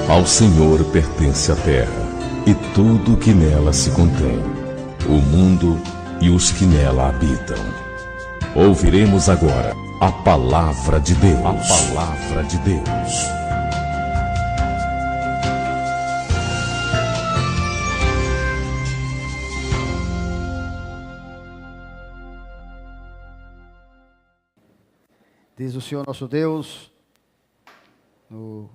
Ao Senhor pertence a terra e tudo o que nela se contém, o mundo e os que nela habitam. Ouviremos agora a palavra de Deus. A palavra de Deus. Diz o Senhor nosso Deus, no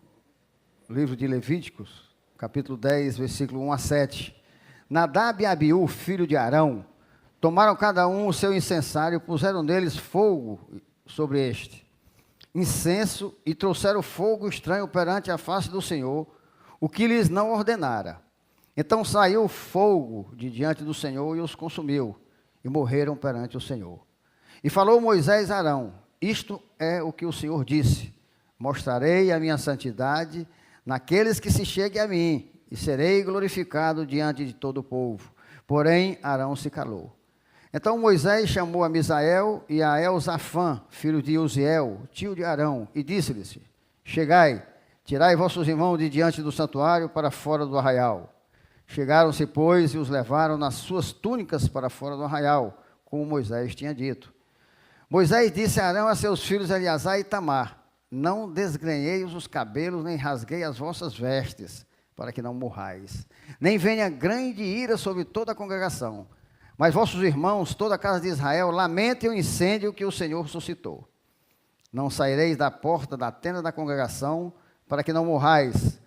livro de Levíticos, capítulo 10, versículo 1 a 7. Nadab e Abiú, filho de Arão, tomaram cada um o seu incensário, puseram neles fogo sobre este incenso e trouxeram fogo estranho perante a face do Senhor, o que lhes não ordenara. Então saiu fogo de diante do Senhor e os consumiu, e morreram perante o Senhor. E falou Moisés a Arão: isto é o que o Senhor disse: mostrarei a minha santidade naqueles que se cheguem a mim, e serei glorificado diante de todo o povo. Porém, Arão se calou. Então Moisés chamou a Misael e a Elzafã, filho de Uziel, tio de Arão, e disse-lhes: chegai, tirai vossos irmãos de diante do santuário para fora do arraial. Chegaram-se, pois, e os levaram nas suas túnicas para fora do arraial, como Moisés tinha dito. Moisés disse a Arão a seus filhos Eleazar e Itamar: não desgrenheis os cabelos, nem rasguei as vossas vestes, para que não morrais. Nem venha grande ira sobre toda a congregação. Mas vossos irmãos, toda a casa de Israel, lamentem o incêndio que o Senhor suscitou. Não saireis da porta da tenda da congregação, para que não morrais,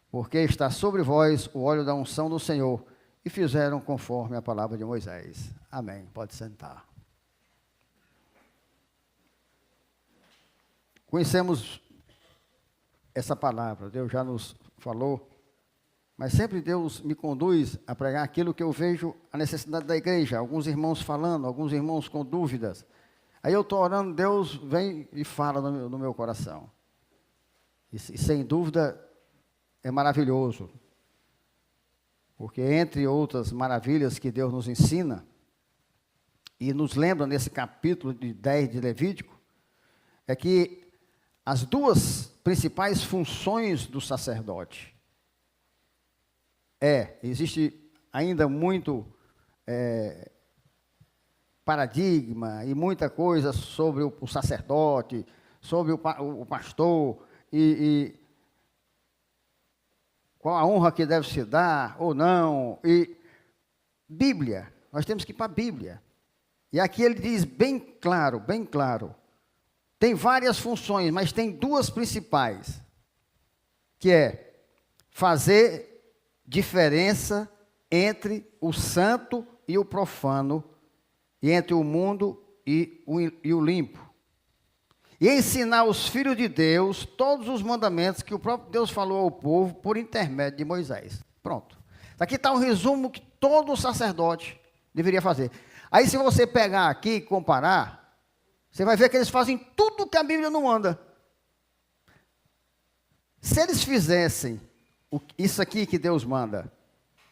porque está sobre vós o óleo da unção do Senhor. E fizeram conforme a palavra de Moisés. Amém. Pode sentar. Conhecemos essa palavra, Deus já nos falou, mas sempre Deus me conduz a pregar aquilo que eu vejo a necessidade da igreja, alguns irmãos falando, alguns irmãos com dúvidas. Aí eu estou orando, Deus vem e fala no meu coração. E sem dúvida é maravilhoso, porque entre outras maravilhas que Deus nos ensina, e nos lembra nesse capítulo de 10 de Levítico, é que as duas principais funções do sacerdote existe ainda muito paradigma e muita coisa sobre o sacerdote, sobre o pastor e qual a honra que deve se dar ou não. E Bíblia, nós temos que ir para a Bíblia. E aqui ele diz bem claro, tem várias funções, mas tem duas principais, que é fazer diferença entre o santo e o profano, e entre o mundo e o limpo. E ensinar os filhos de Deus todos os mandamentos que o próprio Deus falou ao povo por intermédio de Moisés. Pronto. Aqui está um resumo que todo sacerdote deveria fazer. Aí se você pegar aqui e comparar, você vai ver que eles fazem tudo que a Bíblia não manda. Se eles fizessem isso aqui que Deus manda,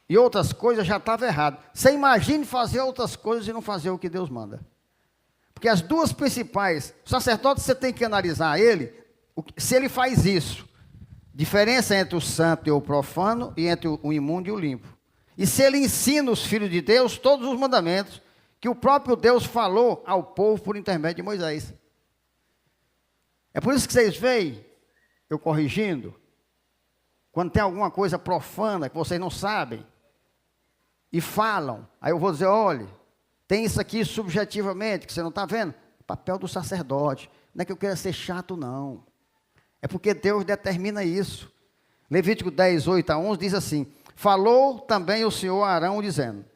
e outras coisas, já estava errado. Você imagine fazer outras coisas e não fazer o que Deus manda. Porque as duas principais, o sacerdote você tem que analisar ele, se ele faz isso. Diferença entre o santo e o profano, e entre o imundo e o limpo. E se ele ensina os filhos de Deus todos os mandamentos que o próprio Deus falou ao povo por intermédio de Moisés. É por isso que vocês veem eu corrigindo, quando tem alguma coisa profana que vocês não sabem, e falam, aí eu vou dizer: olha, tem isso aqui subjetivamente, que você não está vendo, papel do sacerdote, não é que eu queira ser chato não, é porque Deus determina isso. Levítico 10, 8 a 11 diz assim: falou também o Senhor a Arão dizendo: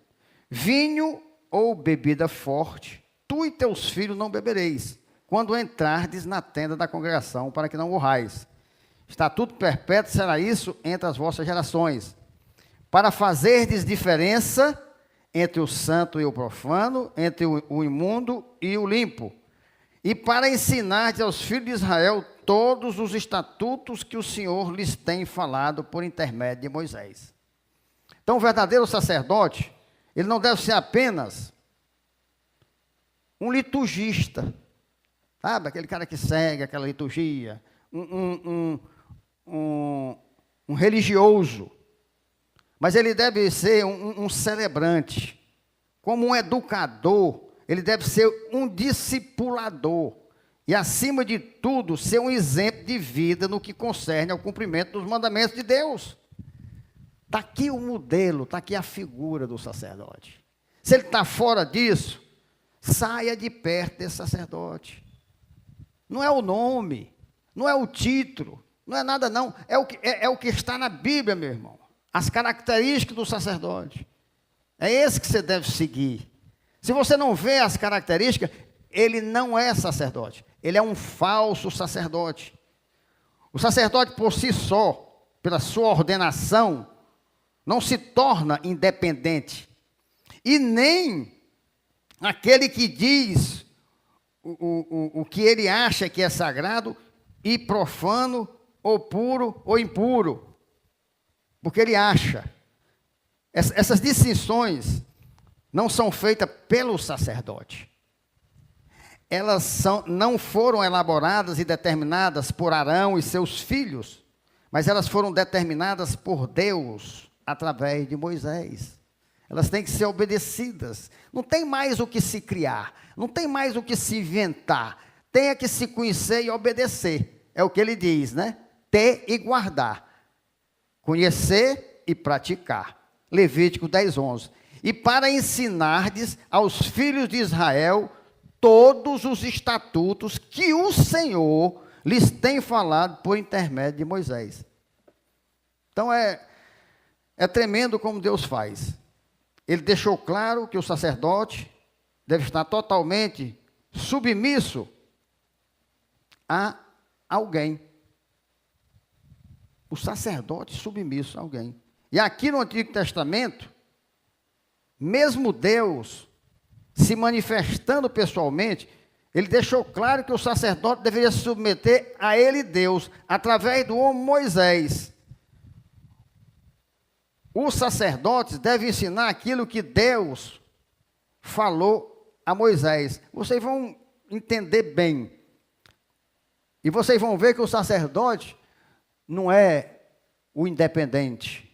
vinho ou bebida forte, tu e teus filhos não bebereis, quando entrardes na tenda da congregação, para que não morrais. Estatuto perpétuo será isso entre as vossas gerações, para fazerdes diferença entre o santo e o profano, entre o imundo e o limpo, e para ensinar aos filhos de Israel todos os estatutos que o Senhor lhes tem falado por intermédio de Moisés. Então, o verdadeiro sacerdote, ele não deve ser apenas um liturgista, sabe? Aquele cara que segue aquela liturgia, um um religioso, mas ele deve ser um celebrante. Como um educador, ele deve ser um discipulador. E, acima de tudo, ser um exemplo de vida no que concerne ao cumprimento dos mandamentos de Deus. Está aqui o modelo, está aqui a figura do sacerdote. Se ele está fora disso, saia de perto desse sacerdote. Não é o nome, não é o título, não é nada não. É o que está na Bíblia, meu irmão. As características do sacerdote. É esse que você deve seguir. Se você não vê as características, ele não é sacerdote. Ele é um falso sacerdote. O sacerdote por si só, pela sua ordenação, não se torna independente. E nem aquele que diz o que ele acha que é sagrado e profano, ou puro ou impuro. Porque ele acha. Essas distinções não são feitas pelo sacerdote. Elas não foram elaboradas e determinadas por Arão e seus filhos, mas elas foram determinadas por Deus através de Moisés. Elas têm que ser obedecidas. Não tem mais o que se criar, não tem mais o que se inventar. Tem que se conhecer e obedecer. É o que ele diz, né? Ter e guardar. Conhecer e praticar. Levítico 10:11. E para ensinardes aos filhos de Israel todos os estatutos que o Senhor lhes tem falado por intermédio de Moisés. Então é tremendo como Deus faz. Ele deixou claro que o sacerdote deve estar totalmente submisso a alguém. O sacerdote submisso a alguém. E aqui no Antigo Testamento, mesmo Deus se manifestando pessoalmente, ele deixou claro que o sacerdote deveria se submeter a ele, Deus, através do homem Moisés. Os sacerdotes devem ensinar aquilo que Deus falou a Moisés. Vocês vão entender bem. E vocês vão ver que o sacerdote não é o independente.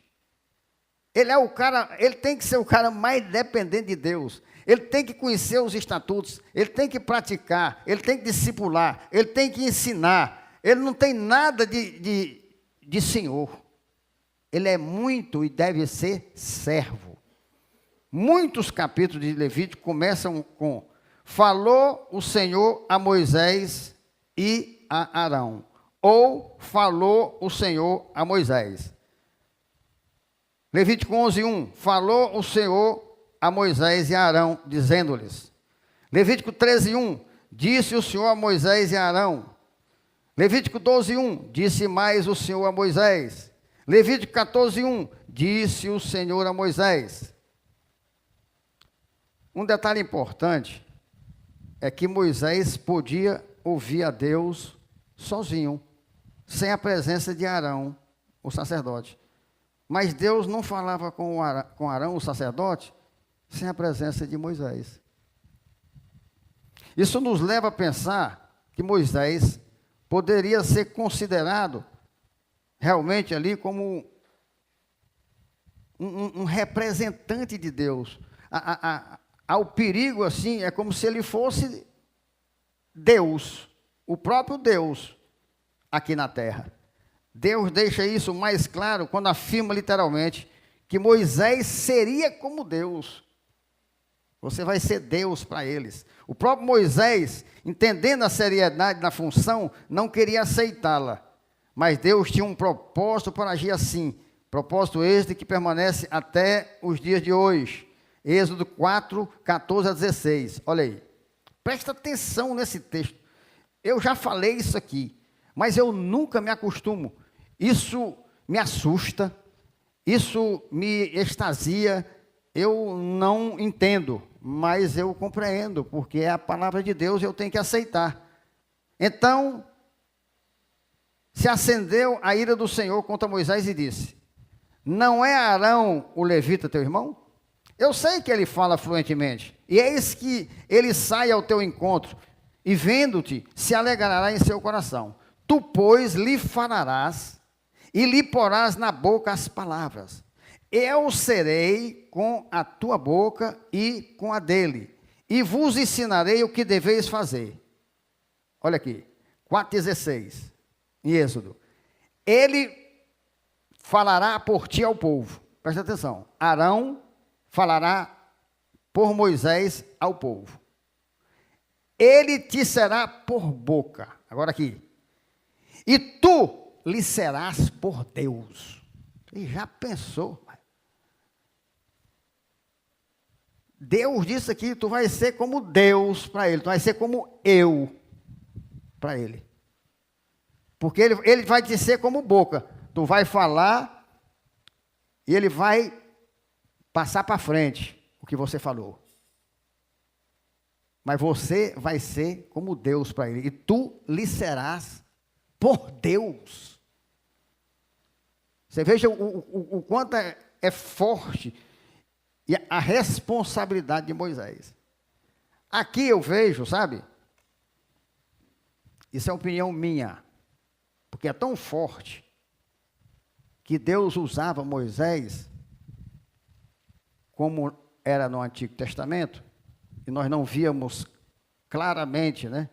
Ele é o cara, ele tem que ser o cara mais dependente de Deus. Ele tem que conhecer os estatutos, ele tem que praticar, ele tem que discipular, ele tem que ensinar. Ele não tem nada de senhor. Ele é muito e deve ser servo. Muitos capítulos de Levítico começam com: falou o Senhor a Moisés e a Arão. Ou falou o Senhor a Moisés. Levítico 11:1, falou o Senhor a Moisés e a Arão, dizendo-lhes. Levítico 13:1, disse o Senhor a Moisés e a Arão. Levítico 12:1, disse mais o Senhor a Moisés. Levítico 14:1, disse o Senhor a Moisés. Um detalhe importante é que Moisés podia ouvir a Deus sozinho, sem a presença de Arão, o sacerdote. Mas Deus não falava com Arão, o sacerdote, sem a presença de Moisés. Isso nos leva a pensar que Moisés poderia ser considerado realmente ali como um representante de Deus. Ao perigo assim, é como se ele fosse Deus, o próprio Deus aqui na terra. Deus deixa isso mais claro quando afirma literalmente que Moisés seria como Deus. Você vai ser Deus para eles. O próprio Moisés, entendendo a seriedade da função, não queria aceitá-la. Mas Deus tinha um propósito para agir assim. Propósito este que permanece até os dias de hoje. Êxodo 4, 14 a 16. Olha aí. Presta atenção nesse texto. Eu já falei isso aqui, mas eu nunca me acostumo. Isso me assusta, isso me extasia, eu não entendo, mas eu compreendo, porque é a palavra de Deus e eu tenho que aceitar. Então, se acendeu a ira do Senhor contra Moisés e disse: não é Arão o levita teu irmão? Eu sei que ele fala fluentemente, e eis que ele sai ao teu encontro, e vendo-te, se alegrará em seu coração. Tu, pois, lhe falarás, e lhe porás na boca as palavras. Eu serei com a tua boca e com a dele, e vos ensinarei o que deveis fazer. Olha aqui, 4,16, em Êxodo. Ele falará por ti ao povo. Presta atenção. Arão falará por Moisés ao povo. Ele te será por boca. Agora aqui. E tu lhe serás por Deus. E já pensou? Deus disse aqui, tu vai ser como Deus para ele. Tu vai ser como eu para ele. Porque ele vai te ser como boca. Tu vai falar e ele vai passar para frente o que você falou. Mas você vai ser como Deus para ele. E tu lhe serás por Deus. Você veja o quanto é forte e a responsabilidade de Moisés. Aqui eu vejo, sabe? Isso é opinião minha. Porque é tão forte que Deus usava Moisés, como era no Antigo Testamento, e nós não víamos claramente, né,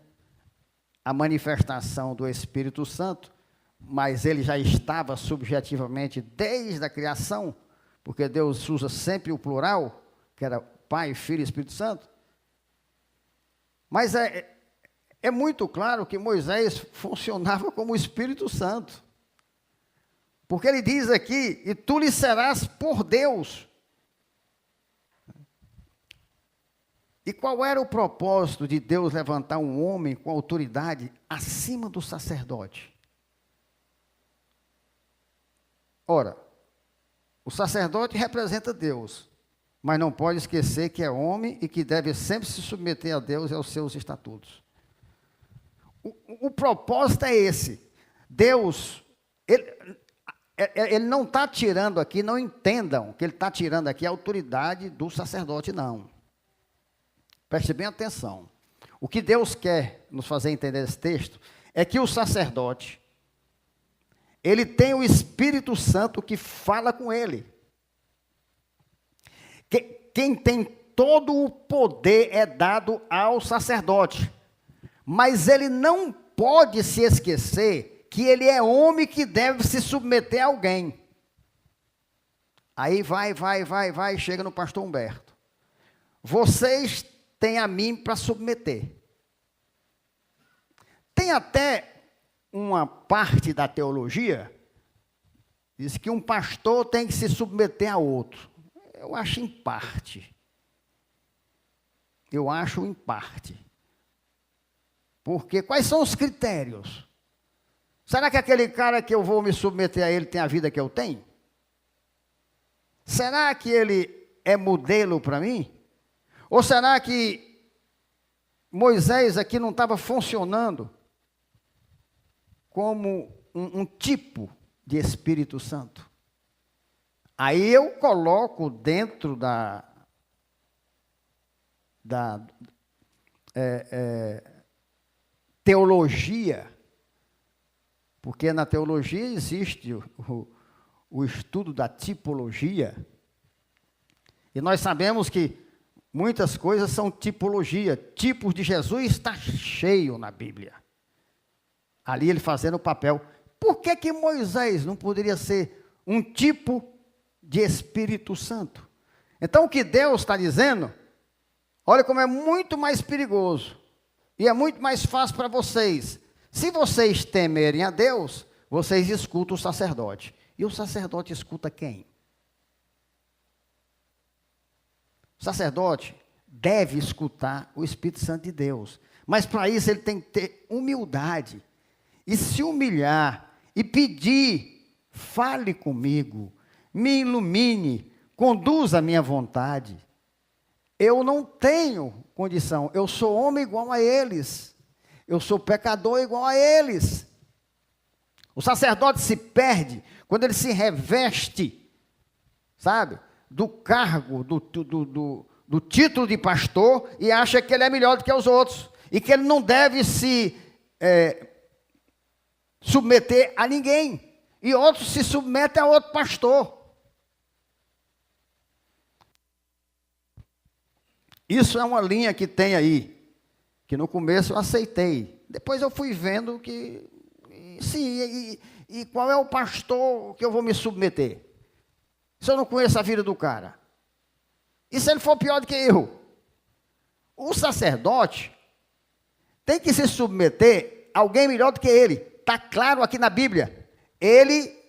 a manifestação do Espírito Santo, mas ele já estava subjetivamente desde a criação, porque Deus usa sempre o plural, que era Pai, Filho e Espírito Santo. Mas é muito claro que Moisés funcionava como o Espírito Santo. Porque ele diz aqui, e tu lhe serás por Deus. E qual era o propósito de Deus levantar um homem com autoridade acima do sacerdote? Ora, o sacerdote representa Deus, mas não pode esquecer que é homem e que deve sempre se submeter a Deus e aos seus estatutos. O propósito é esse. Deus, ele não está tirando aqui, não entendam que ele está tirando aqui a autoridade do sacerdote, não. Preste bem atenção. O que Deus quer nos fazer entender esse texto é que o sacerdote, ele tem o Espírito Santo que fala com ele. Quem tem todo o poder é dado ao sacerdote. Mas ele não pode se esquecer que ele é homem que deve se submeter a alguém. Aí vai, chega no pastor Humberto. Vocês têm a mim para submeter. Tem até uma parte da teologia, diz que um pastor tem que se submeter a outro. Eu acho em parte. Porque quais são os critérios? Será que aquele cara que eu vou me submeter a ele tem a vida que eu tenho? Será que ele é modelo para mim? Ou será que Moisés aqui não estava funcionando como um tipo de Espírito Santo? Aí eu coloco dentro da teologia, porque na teologia existe o estudo da tipologia, e nós sabemos que muitas coisas são tipologia. Tipos de Jesus está cheio na Bíblia. Ali ele fazendo o papel. Por que Moisés não poderia ser um tipo de Espírito Santo? Então o que Deus está dizendo, olha como é muito mais perigoso. E é muito mais fácil para vocês. Se vocês temerem a Deus, vocês escutam o sacerdote. E o sacerdote escuta quem? O sacerdote deve escutar o Espírito Santo de Deus. Mas para isso ele tem que ter humildade. E se humilhar e pedir, fale comigo, me ilumine, conduza a minha vontade. Eu não tenho condição, eu sou homem igual a eles, eu sou pecador igual a eles. O sacerdote se perde quando ele se reveste, sabe, do cargo, do título de pastor, e acha que ele é melhor do que os outros, e que ele não deve se submeter a ninguém. e outros se submetem a outro pastor. Isso é uma linha que tem aí, que no começo eu aceitei. Depois eu fui vendo que, sim, e qual é o pastor que eu vou me submeter? Se eu não conheço a vida do cara? E se ele for pior do que eu? O sacerdote tem que se submeter a alguém melhor do que ele. Está claro aqui na Bíblia. Ele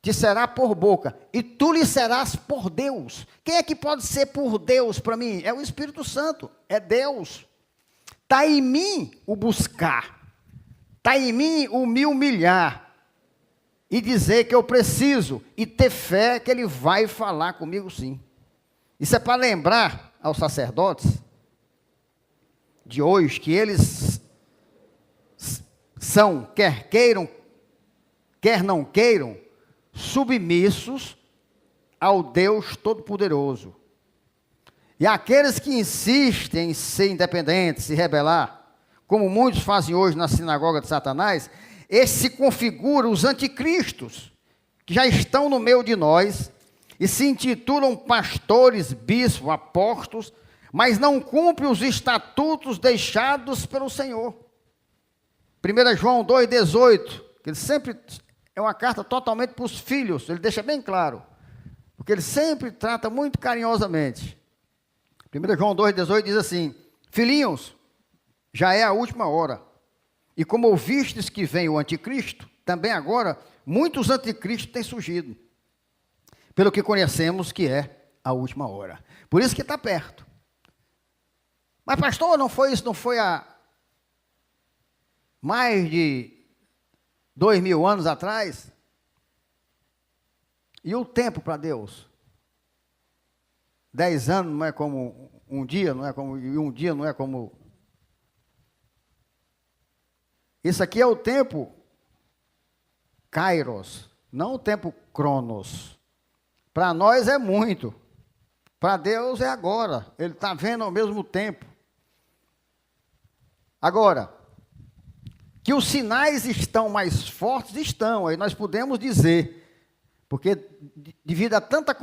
te será por boca, e tu lhe serás por Deus. Quem é que pode ser por Deus para mim? É o Espírito Santo, é Deus. Está em mim o buscar, está em mim o me humilhar, e dizer que eu preciso, e ter fé que Ele vai falar comigo sim. Isso é para lembrar aos sacerdotes de hoje, que eles são, quer queiram, quer não queiram, submissos ao Deus Todo-Poderoso. E aqueles que insistem em ser independentes, se rebelar, como muitos fazem hoje na sinagoga de Satanás, esses se configuram os anticristos, que já estão no meio de nós, e se intitulam pastores, bispos, apóstolos, mas não cumprem os estatutos deixados pelo Senhor. 1 João 2,18, que ele sempre... é uma carta totalmente para os filhos, ele deixa bem claro, porque ele sempre trata muito carinhosamente. 1 João 2,18 diz assim: filhinhos, já é a última hora, e como ouvistes que vem o anticristo, também agora muitos anticristos têm surgido, pelo que conhecemos que é a última hora. Por isso que está perto. Mas pastor, não foi isso, não foi há mais de 2000 anos atrás? E o tempo para Deus? 10 anos não é como um dia, não é como, e um dia não é como... Isso aqui é o tempo Kairos, não o tempo Cronos. Para nós é muito, para Deus é agora, Ele está vendo ao mesmo tempo. Agora, que os sinais estão mais fortes, estão, aí nós podemos dizer, porque devido a tantos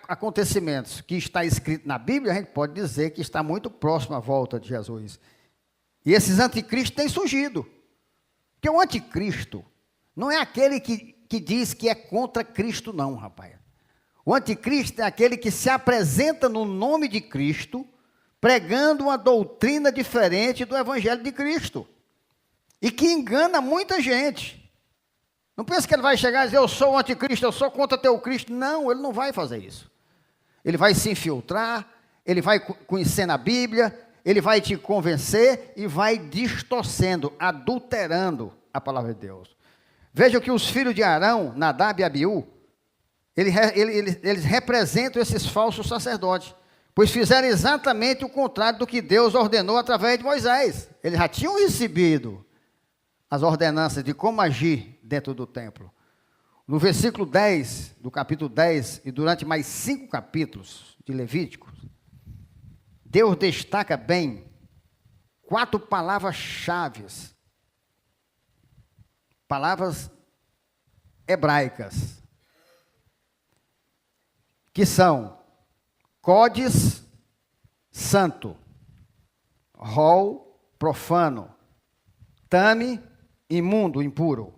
acontecimentos que está escrito na Bíblia, a gente pode dizer que está muito próximo à volta de Jesus. E esses anticristos têm surgido. Porque o anticristo não é aquele que diz que é contra Cristo, não, rapaz. O anticristo é aquele que se apresenta no nome de Cristo, pregando uma doutrina diferente do Evangelho de Cristo. E que engana muita gente. Não pensa que ele vai chegar e dizer, eu sou o anticristo, eu sou contra teu Cristo. Não, ele não vai fazer isso. Ele vai se infiltrar, ele vai conhecer na Bíblia, ele vai te convencer e vai distorcendo, adulterando a palavra de Deus. Veja que os filhos de Arão, Nadab e Abiú, eles representam esses falsos sacerdotes, pois fizeram exatamente o contrário do que Deus ordenou através de Moisés. Eles já tinham recebido as ordenanças de como agir dentro do templo. No versículo 10, do capítulo 10, e durante mais 5 capítulos de Levíticos, Deus destaca bem 4 palavras-chave, palavras hebraicas, que são Codes, santo, Rol, profano, Tame, imundo, impuro,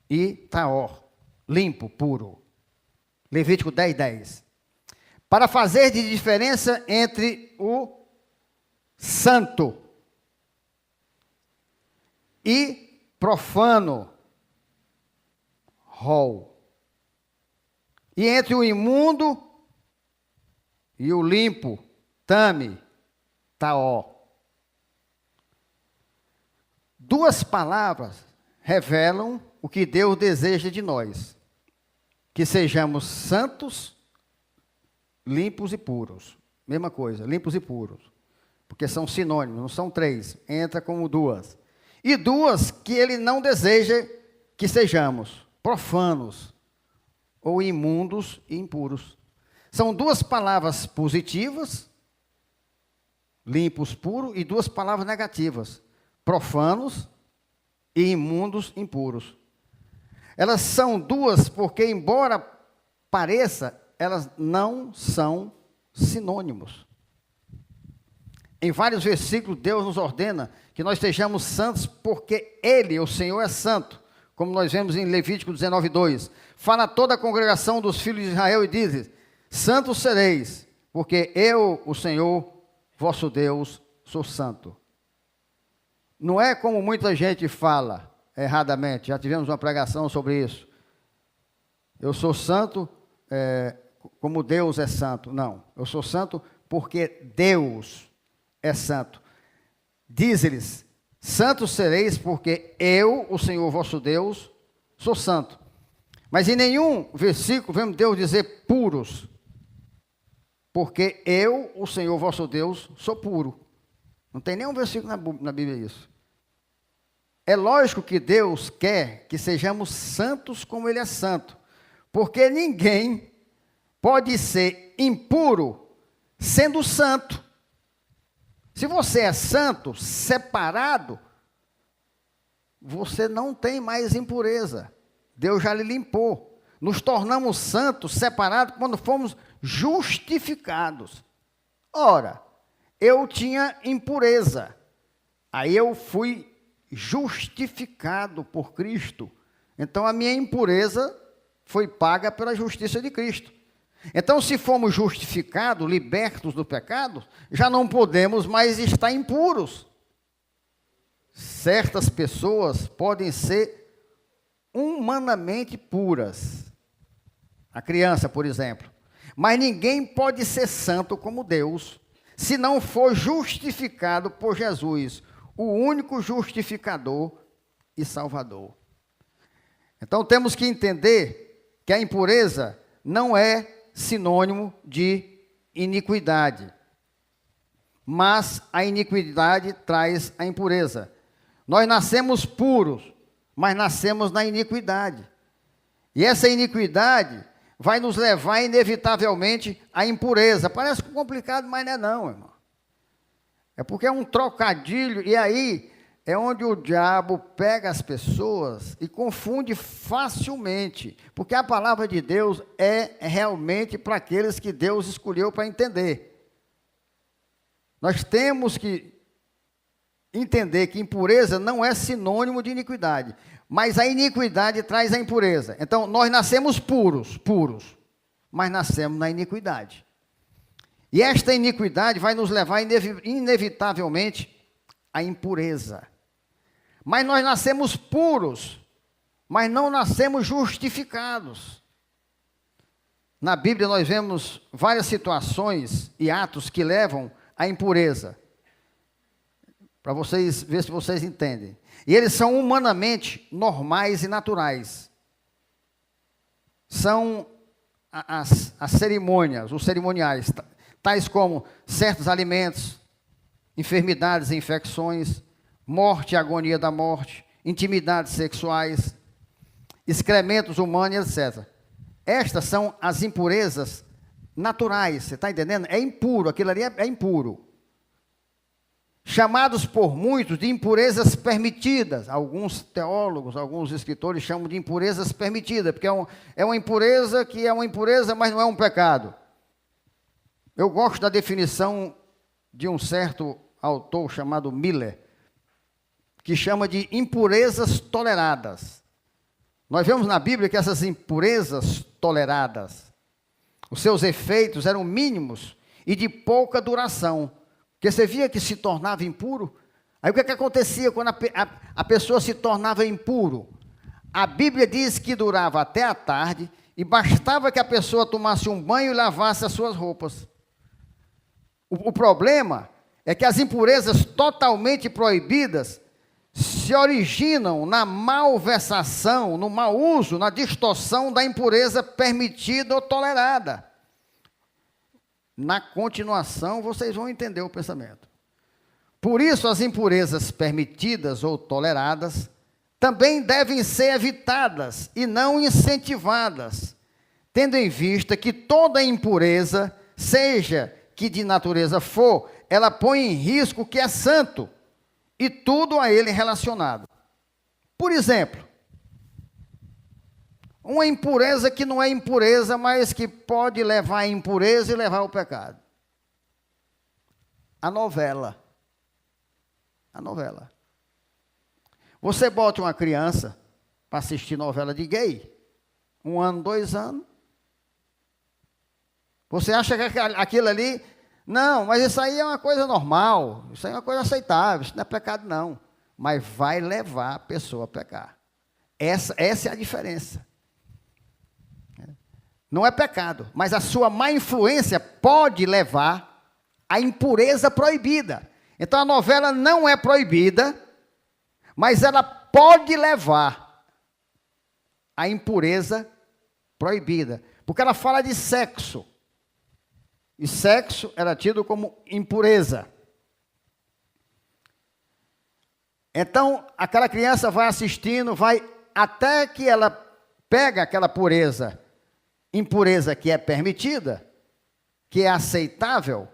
e Taor, limpo, puro. Levítico 10, 10. Para fazer de diferença entre o santo e profano, Rol, e entre o imundo e o limpo, Tame, Taor. 2 palavras revelam o que Deus deseja de nós, que sejamos santos, limpos e puros. Mesma coisa, limpos e puros, porque são sinônimos, não são 3, entra como 2. E 2 que Ele não deseja que sejamos profanos, ou imundos e impuros. São 2 palavras positivas, limpos, puros, e 2 palavras negativas, profanos e imundos, impuros. Elas são duas porque, embora pareça, elas não são sinônimos. Em vários versículos, Deus nos ordena que nós sejamos santos porque Ele, o Senhor, é santo. Como nós vemos em Levítico 19:2. Fala a toda a congregação dos filhos de Israel e diz: santos sereis, porque eu, o Senhor, vosso Deus, sou santo. Não é como muita gente fala erradamente, já tivemos uma pregação sobre isso. Eu sou santo como Deus é santo. Não, eu sou santo porque Deus é santo. Diz-lhes: santos sereis, porque eu, o Senhor vosso Deus, sou santo. Mas em nenhum versículo vemos Deus dizer puros, porque eu, o Senhor vosso Deus, sou puro. Não tem nenhum versículo na Bíblia isso. É lógico que Deus quer que sejamos santos como Ele é santo, porque ninguém pode ser impuro sendo santo. Se você é santo, separado, você não tem mais impureza. Deus já lhe limpou. Nos tornamos santos, separados, quando fomos justificados. Ora, eu tinha impureza. Aí eu fui justificado por Cristo. Então a minha impureza foi paga pela justiça de Cristo. Então, se fomos justificados, libertos do pecado, já não podemos mais estar impuros. Certas pessoas podem ser humanamente puras. A criança, por exemplo. Mas ninguém pode ser santo como Deus, se não for justificado por Jesus, o único justificador e salvador. Então, temos que entender que a impureza não é sinônimo de iniquidade, mas a iniquidade traz a impureza. Nós nascemos puros, mas nascemos na iniquidade, e essa iniquidade vai nos levar inevitavelmente à impureza. Parece complicado, mas não é não, irmão. É porque é um trocadilho, e aí é onde o diabo pega as pessoas e confunde facilmente, porque a palavra de Deus é realmente para aqueles que Deus escolheu para entender. Nós temos que entender que impureza não é sinônimo de iniquidade, mas a iniquidade traz a impureza. Então, nós nascemos puros, mas nascemos na iniquidade. E esta iniquidade vai nos levar inevitavelmente à impureza. Mas nós nascemos puros, mas não nascemos justificados. Na Bíblia nós vemos várias situações e atos que levam à impureza. Para vocês ver se vocês entendem. E eles são humanamente normais e naturais. São as cerimônias, os cerimoniais, tais como certos alimentos, enfermidades e infecções, morte e agonia da morte, intimidades sexuais, excrementos humanos, etc. Estas são as impurezas naturais, você está entendendo? É impuro, aquilo ali é impuro. Chamados por muitos de impurezas permitidas. Alguns teólogos, alguns escritores chamam de impurezas permitidas, porque é uma impureza que é uma impureza, mas não é um pecado. Eu gosto da definição de um certo autor chamado Miller, que chama de impurezas toleradas. Nós vemos na Bíblia que essas impurezas toleradas, os seus efeitos eram mínimos e de pouca duração. Porque você via que se tornava impuro. Aí o que acontecia quando a pessoa se tornava impuro? A Bíblia diz que durava até a tarde e bastava que a pessoa tomasse um banho e lavasse as suas roupas. O problema é que as impurezas totalmente proibidas se originam na malversação, no mau uso, na distorção da impureza permitida ou tolerada. Na continuação, vocês vão entender o pensamento. Por isso, as impurezas permitidas ou toleradas também devem ser evitadas e não incentivadas, tendo em vista que toda impureza, seja que de natureza for, ela põe em risco o que é santo e tudo a ele relacionado. Por exemplo, Uma impureza que não é impureza, mas que pode levar à impureza e levar ao pecado. A novela. A novela. Você bota uma criança para assistir novela de gay, 1 ano, 2 anos. Você acha que aquilo ali... Não, mas isso aí é uma coisa normal, isso aí é uma coisa aceitável, isso não é pecado não. Mas vai levar a pessoa a pecar. Essa é a diferença. Não é pecado, mas a sua má influência pode levar à impureza proibida. Então a novela não é proibida, mas ela pode levar à impureza proibida. Porque ela fala de sexo. E sexo era tido como impureza. Então, aquela criança vai assistindo, vai até que ela pega aquela impureza que é permitida, que é aceitável,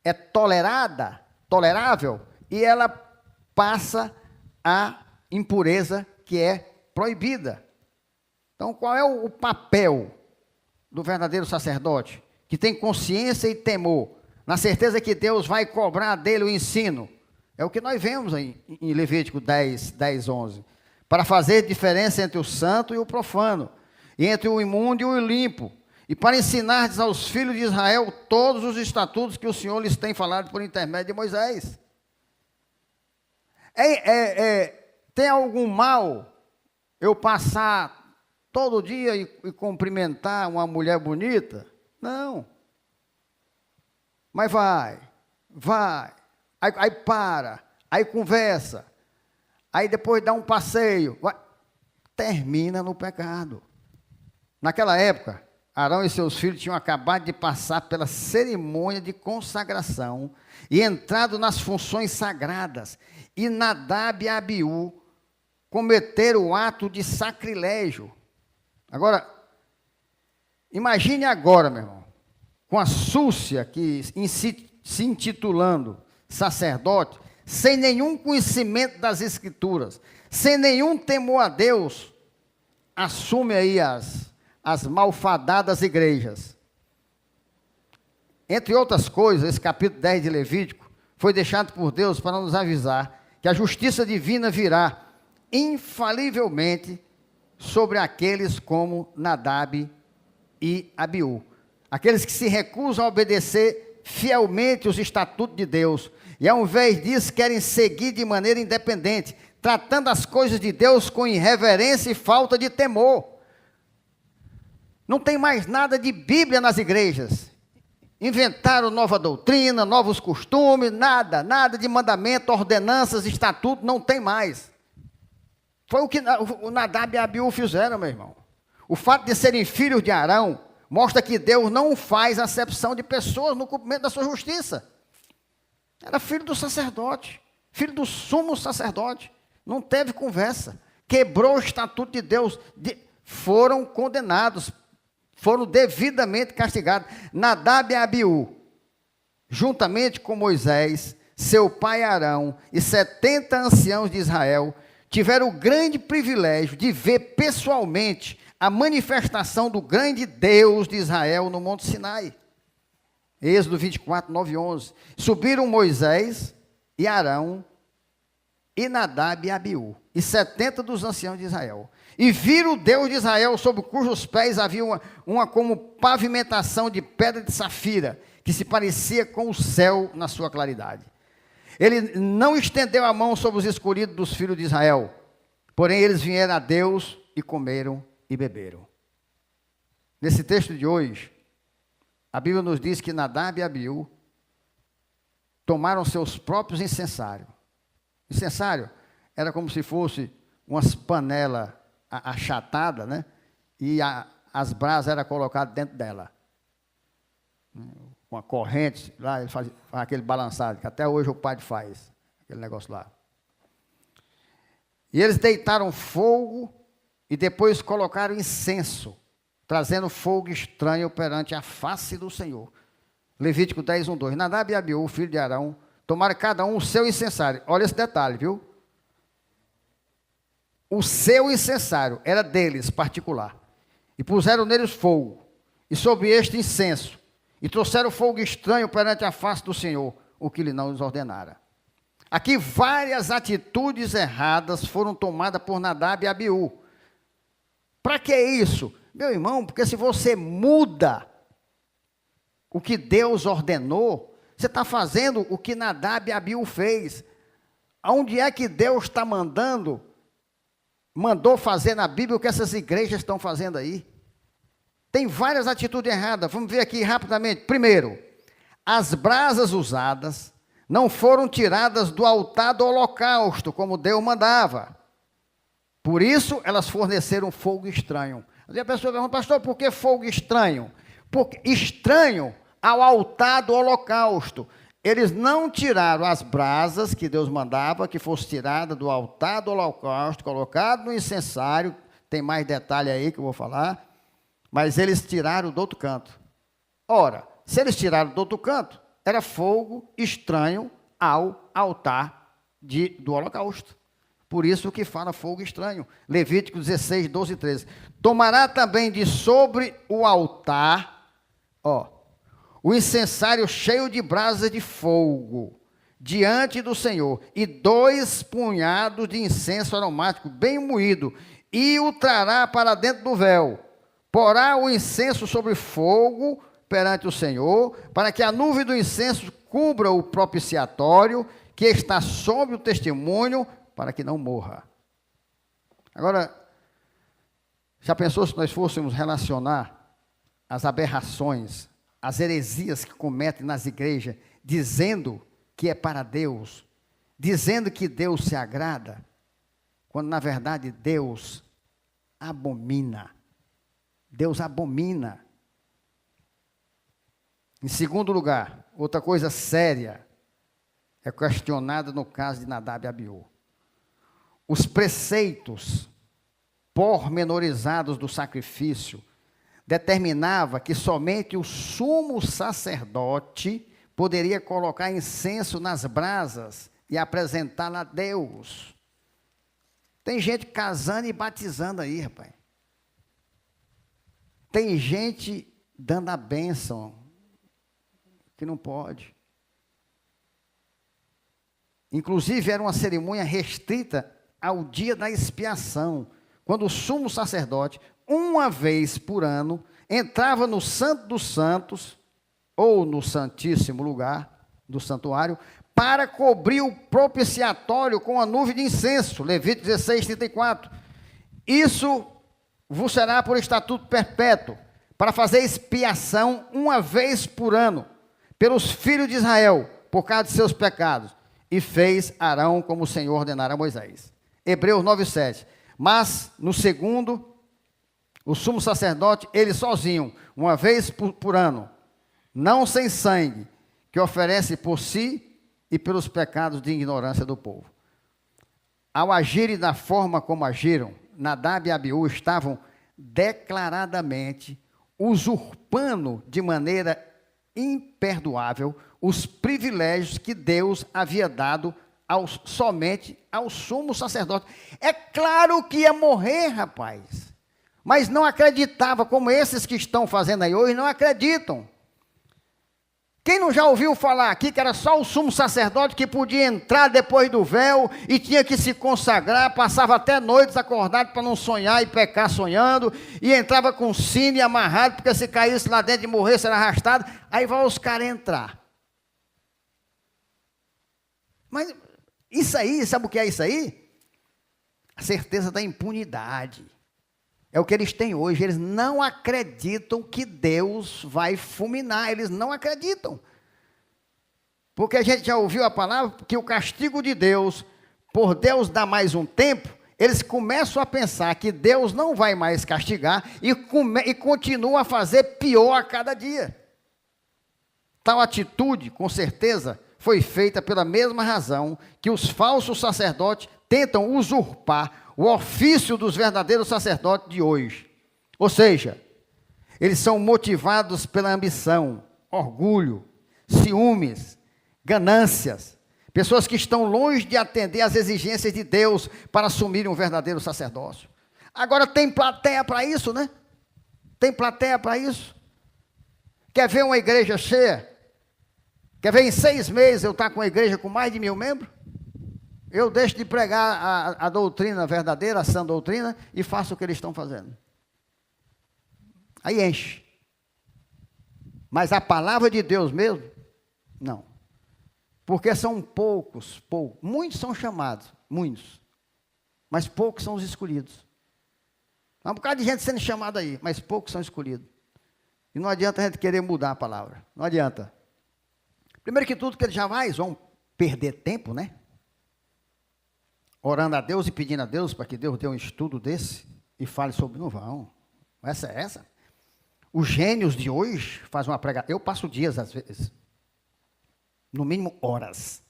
é tolerável, e ela passa a impureza que é proibida. Então, qual é o papel do verdadeiro sacerdote? Que tem consciência e temor, na certeza que Deus vai cobrar dele o ensino. É o que nós vemos aí em Levítico 10, 11. Para fazer diferença entre o santo e o profano, e entre o imundo e o limpo, e para ensinar aos filhos de Israel todos os estatutos que o Senhor lhes tem falado por intermédio de Moisés. Tem algum mal eu passar todo dia e cumprimentar uma mulher bonita? Não. Mas vai. Aí para, aí conversa, aí depois dá um passeio, termina no pecado. Naquela época, Arão e seus filhos tinham acabado de passar pela cerimônia de consagração e entrado nas funções sagradas. E Nadab e Abiú cometeram o ato de sacrilégio. Agora, imagine agora, meu irmão, com a súcia que se intitulando sacerdote, sem nenhum conhecimento das Escrituras, sem nenhum temor a Deus, assume aí as malfadadas igrejas. Entre outras coisas, esse capítulo 10 de Levítico foi deixado por Deus para nos avisar que a justiça divina virá infalivelmente sobre aqueles como Nadab e Abiú. Aqueles que se recusam a obedecer fielmente os estatutos de Deus e, ao invés disso, querem seguir de maneira independente, tratando as coisas de Deus com irreverência e falta de temor. Não tem mais nada de Bíblia nas igrejas. Inventaram nova doutrina, novos costumes, nada de mandamento, ordenanças, estatutos, não tem mais. Foi o que o Nadab e Abiú fizeram, meu irmão. O fato de serem filhos de Arão mostra que Deus não faz acepção de pessoas no cumprimento da sua justiça. Era filho do sacerdote, filho do sumo sacerdote. Não teve conversa. Quebrou o estatuto de Deus. Foram condenados. Foram devidamente castigados. Nadab e Abiú, juntamente com Moisés, seu pai Arão e 70 anciãos de Israel, tiveram o grande privilégio de ver pessoalmente a manifestação do grande Deus de Israel no Monte Sinai. Êxodo 24, 9 e 11. Subiram Moisés e Arão e Nadab e Abiú, e 70 dos anciãos de Israel. E viram o Deus de Israel, sobre cujos pés havia uma como pavimentação de pedra de safira, que se parecia com o céu na sua claridade. Ele não estendeu a mão sobre os escolhidos dos filhos de Israel, porém eles vieram a Deus e comeram e beberam. Nesse texto de hoje, a Bíblia nos diz que Nadab e Abiú tomaram seus próprios incensários. Incensário era como se fosse umas panelas achatadas, né? E as brasas eram colocadas dentro dela. Uma corrente, lá ele faz aquele balançado, que até hoje o padre faz, aquele negócio lá. E eles deitaram fogo e depois colocaram incenso, trazendo fogo estranho perante a face do Senhor. Levítico 10, 1, 2. Nadab e Abiú, filho de Arão, tomaram cada um o seu incensário. Olha esse detalhe, viu? o seu incensário era deles particular. E puseram neles fogo, e sobre este incenso, e trouxeram fogo estranho perante a face do Senhor, o que lhe não lhes ordenara. Aqui várias atitudes erradas foram tomadas por Nadab e Abiú. Para que isso? Meu irmão, porque se você muda o que Deus ordenou, você está fazendo o que Nadab e Abiú fez. Onde é que Deus está mandou fazer na Bíblia o que essas igrejas estão fazendo aí? Tem várias atitudes erradas. Vamos ver aqui rapidamente. Primeiro, as brasas usadas não foram tiradas do altar do holocausto, como Deus mandava. Por isso, elas forneceram fogo estranho. Aí a pessoa pergunta, pastor, por que fogo estranho? Porque estranho ao altar do holocausto. Eles não tiraram as brasas que Deus mandava, que fosse tirada do altar do holocausto, colocado no incensário. Tem mais detalhe aí que eu vou falar. Mas eles tiraram do outro canto. Ora, se eles tiraram do outro canto, era fogo estranho ao altar do holocausto. Por isso que fala fogo estranho. Levítico 16, 12 e 13. Tomará também de sobre o altar, o incensário cheio de brasas de fogo, diante do Senhor, e 2 punhados de incenso aromático bem moído, e o trará para dentro do véu. Porá o incenso sobre fogo perante o Senhor, para que a nuvem do incenso cubra o propiciatório, que está sobre o testemunho, para que não morra. Agora, já pensou se nós fôssemos relacionar as aberrações, as heresias que cometem nas igrejas, dizendo que é para Deus, dizendo que Deus se agrada, quando na verdade Deus abomina. Deus abomina. Em segundo lugar, outra coisa séria é questionada no caso de Nadab e Abiú. Os preceitos pormenorizados do sacrifício determinava que somente o sumo sacerdote poderia colocar incenso nas brasas e apresentá-la a Deus. Tem gente casando e batizando aí, rapaz. Tem gente dando a bênção que não pode. Inclusive, era uma cerimônia restrita ao dia da expiação, quando o sumo sacerdote, uma vez por ano, entrava no Santo dos Santos, ou no Santíssimo Lugar do santuário, para cobrir o propiciatório com a nuvem de incenso. Levítico 16, 34. Isso vos será por estatuto perpétuo, para fazer expiação uma vez por ano, pelos filhos de Israel, por causa de seus pecados. E fez Arão como o Senhor ordenara a Moisés. Hebreus 9, 7. Mas, no segundo, o sumo sacerdote, ele sozinho, uma vez por ano, não sem sangue, que oferece por si e pelos pecados de ignorância do povo. Ao agirem da forma como agiram, Nadab e Abiú estavam declaradamente usurpando de maneira imperdoável os privilégios que Deus havia dado somente ao sumo sacerdote. É claro que ia morrer, rapaz, mas não acreditava, como esses que estão fazendo aí hoje não acreditam. Quem não já ouviu falar aqui que era só o sumo sacerdote que podia entrar depois do véu e tinha que se consagrar, passava até noites acordado para não sonhar e pecar sonhando, e entrava com sino amarrado, porque se caísse lá dentro e morresse era arrastado, aí vai os caras entrar. Mas isso aí, sabe o que é isso aí? A certeza da impunidade. É o que eles têm hoje. Eles não acreditam que Deus vai fulminar. Eles não acreditam. Porque a gente já ouviu a palavra que o castigo de Deus, por Deus dar mais um tempo, eles começam a pensar que Deus não vai mais castigar e continua a fazer pior a cada dia. Tal atitude, com certeza, foi feita pela mesma razão que os falsos sacerdotes tentam usurpar o ofício dos verdadeiros sacerdotes de hoje. Ou seja, eles são motivados pela ambição, orgulho, ciúmes, ganâncias, Pessoas que estão longe de atender às exigências de Deus para assumirem um verdadeiro sacerdócio. Agora tem plateia para isso, né? Tem plateia para isso. Quer ver uma igreja cheia? Quer ver em 6 meses eu estar com uma igreja com mais de 1000 membros? Eu deixo de pregar a doutrina verdadeira, a sã doutrina, e faço o que eles estão fazendo. Aí enche. Mas a palavra de Deus mesmo, não. Porque são poucos. Muitos são chamados, muitos. Mas poucos são os escolhidos. Há um bocado de gente sendo chamada aí, mas poucos são escolhidos. E não adianta a gente querer mudar a palavra. Não adianta. Primeiro que tudo, que eles jamais vão perder tempo, né? Orando a Deus e pedindo a Deus para que Deus dê um estudo desse e fale sobre. Não vão. Essa é essa. Os gênios de hoje fazem uma pregação. Eu passo dias às vezes. No mínimo horas.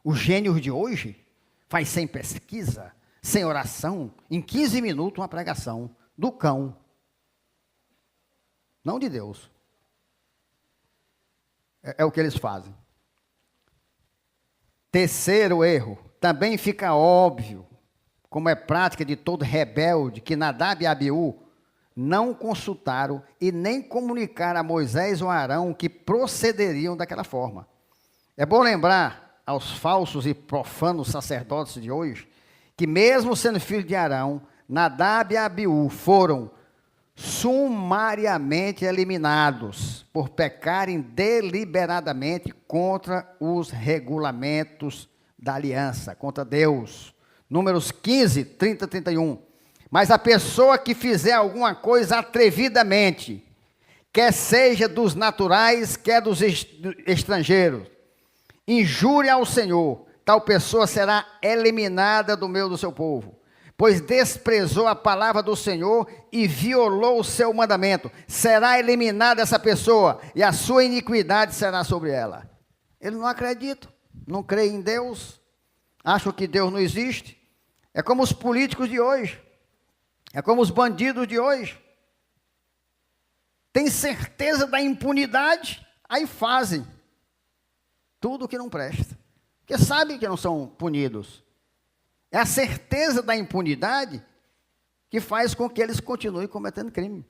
Os gênios de hoje faz sem pesquisa, sem oração, em 15 minutos uma pregação do cão. Não de Deus. É o que eles fazem. Terceiro erro. Também fica óbvio, como é prática de todo rebelde, que Nadab e Abiú não consultaram e nem comunicaram a Moisés ou a Arão que procederiam daquela forma. É bom lembrar aos falsos e profanos sacerdotes de hoje, que mesmo sendo filhos de Arão, Nadab e Abiú foram sumariamente eliminados por pecarem deliberadamente contra os regulamentos da aliança, contra Deus. Números 15, 30, 31. Mas a pessoa que fizer alguma coisa atrevidamente, quer seja dos naturais, quer dos estrangeiros, injúria ao Senhor, tal pessoa será eliminada do meio do seu povo, pois desprezou a palavra do Senhor e violou o seu mandamento. Será eliminada essa pessoa e a sua iniquidade será sobre ela. Eles não acreditam, não creem em Deus, acham que Deus não existe. É como os políticos de hoje, é como os bandidos de hoje. Tem certeza da impunidade, aí fazem tudo o que não presta, porque sabem que não são punidos. É a certeza da impunidade que faz com que eles continuem cometendo crime.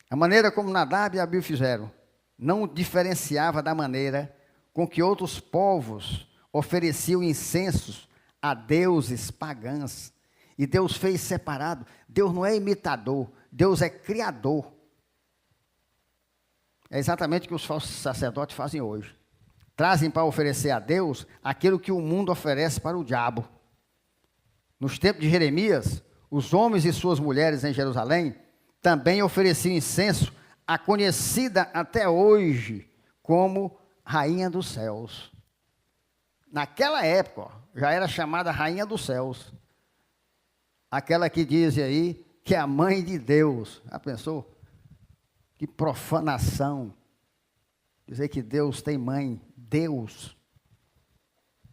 A maneira como Nadab e Abiú fizeram não diferenciava da maneira com que outros povos ofereciam incensos a deuses pagãs. E Deus fez separado. Deus não é imitador, Deus é criador. É exatamente o que os falsos sacerdotes fazem hoje. Trazem para oferecer a Deus aquilo que o mundo oferece para o diabo. Nos tempos de Jeremias, os homens e suas mulheres em Jerusalém também ofereciam incenso à conhecida até hoje como Rainha dos Céus. Naquela época, já era chamada Rainha dos Céus. Aquela que diz aí que é a mãe de Deus. Já pensou? Que profanação. Dizer que Deus tem mãe. Deus.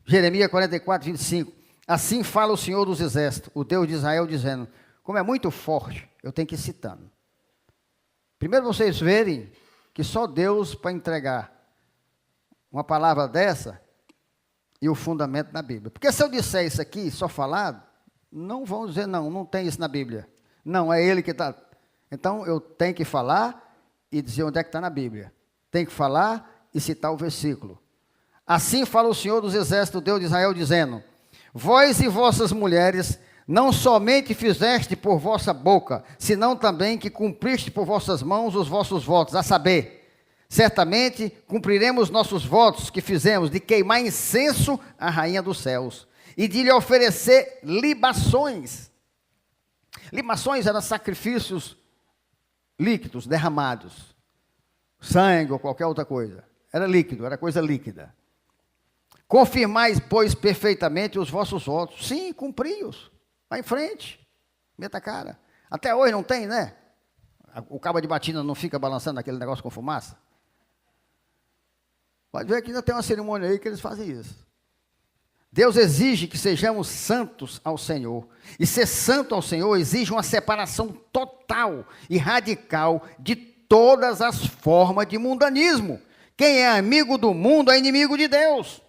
Jeremias 44, 25. Assim fala o Senhor dos Exércitos, o Deus de Israel, dizendo, como é muito forte, eu tenho que ir citando. Primeiro vocês verem que só Deus para entregar uma palavra dessa e o fundamento na Bíblia. Porque se eu disser isso aqui, só falado, não vão dizer não tem isso na Bíblia. Não, é ele que está. Então eu tenho que falar e dizer onde é que está na Bíblia. Tem que falar e citar o versículo. Assim fala o Senhor dos Exércitos, Deus de Israel, dizendo, vós e vossas mulheres não somente fizeste por vossa boca, senão também que cumpriste por vossas mãos os vossos votos, a saber, certamente cumpriremos nossos votos que fizemos de queimar incenso à Rainha dos Céus e de lhe oferecer libações. Libações eram sacrifícios líquidos, derramados, sangue ou qualquer outra coisa. Era líquido, era coisa líquida. Confirmais, pois, perfeitamente os vossos votos. Sim, cumpri-os. Vai em frente. Meta a cara. Até hoje não tem, né? O cabo de batina não fica balançando aquele negócio com fumaça? Pode ver que ainda tem uma cerimônia aí que eles fazem isso. Deus exige que sejamos santos ao Senhor. E ser santo ao Senhor exige uma separação total e radical de todas as formas de mundanismo Quem é amigo do mundo é inimigo de Deus.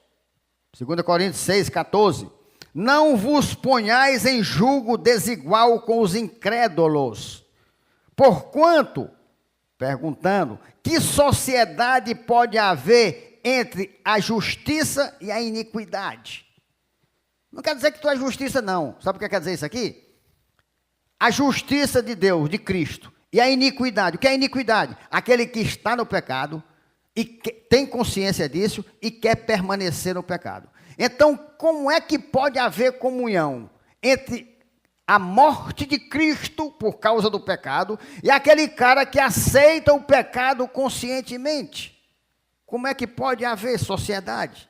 2 Coríntios 6,14. Não vos ponhais em julgo desigual com os incrédulos. Porquanto, perguntando, que sociedade pode haver entre a justiça e a iniquidade? Não quer dizer que tu é justiça, não. Sabe o que quer dizer isso aqui? A justiça de Deus, de Cristo, e a iniquidade. O que é iniquidade? Aquele que está no pecado e tem consciência disso e quer permanecer no pecado. Então, como é que pode haver comunhão entre a morte de Cristo por causa do pecado e aquele cara que aceita o pecado conscientemente? Como é que pode haver sociedade?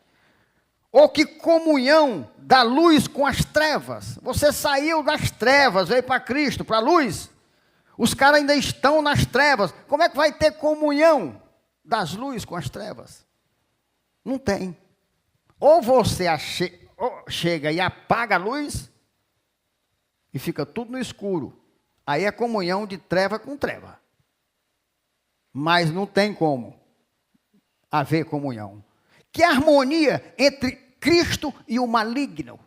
Ou que comunhão da luz com as trevas? Você saiu das trevas, veio para Cristo, para a luz. Os caras ainda estão nas trevas. Como é que vai ter comunhão das luzes com as trevas? Não tem. Ou você chega e apaga a luz e fica tudo no escuro. Aí é comunhão de treva com treva. Mas não tem como haver comunhão. Que harmonia entre Cristo e o maligno?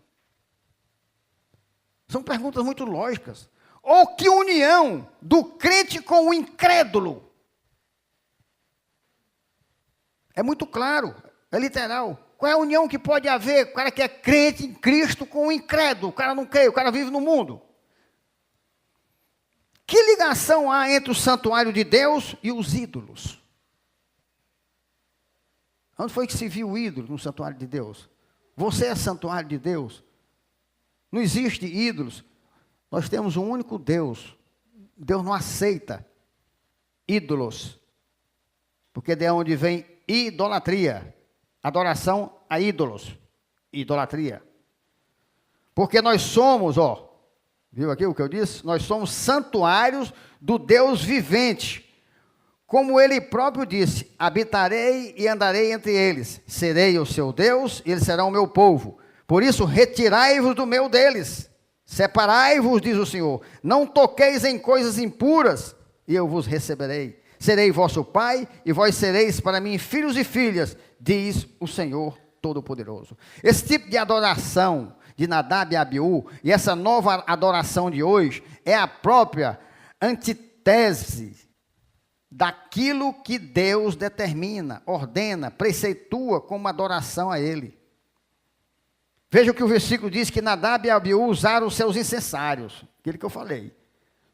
São perguntas muito lógicas. Ou que união do crente com o incrédulo? É muito claro, é literal. Qual é a união que pode haver? O cara que é crente em Cristo com o incrédulo. O cara não crê, o cara vive no mundo. Que ligação há entre o santuário de Deus e os ídolos? Onde foi que se viu o ídolo no santuário de Deus? Você é santuário de Deus. Não existe ídolos. Nós temos um único Deus. Deus não aceita ídolos. Porque de onde vem idolatria. Adoração a ídolos. Idolatria. Porque nós somos, viu aqui o que eu disse? Nós somos santuários do Deus vivente. Como ele próprio disse, habitarei e andarei entre eles, serei o seu Deus e eles serão o meu povo. Por isso, retirai-vos do meio deles, separai-vos, diz o Senhor, não toqueis em coisas impuras, e eu vos receberei. Serei vosso pai, e vós sereis para mim filhos e filhas, diz o Senhor Todo-Poderoso. Esse tipo de adoração de Nadab e Abiú, e essa nova adoração de hoje, é a própria antítese daquilo que Deus determina, ordena, preceitua como adoração a Ele. Veja o que o versículo diz, que Nadab e Abiú usaram os seus incensários, aquilo que eu falei,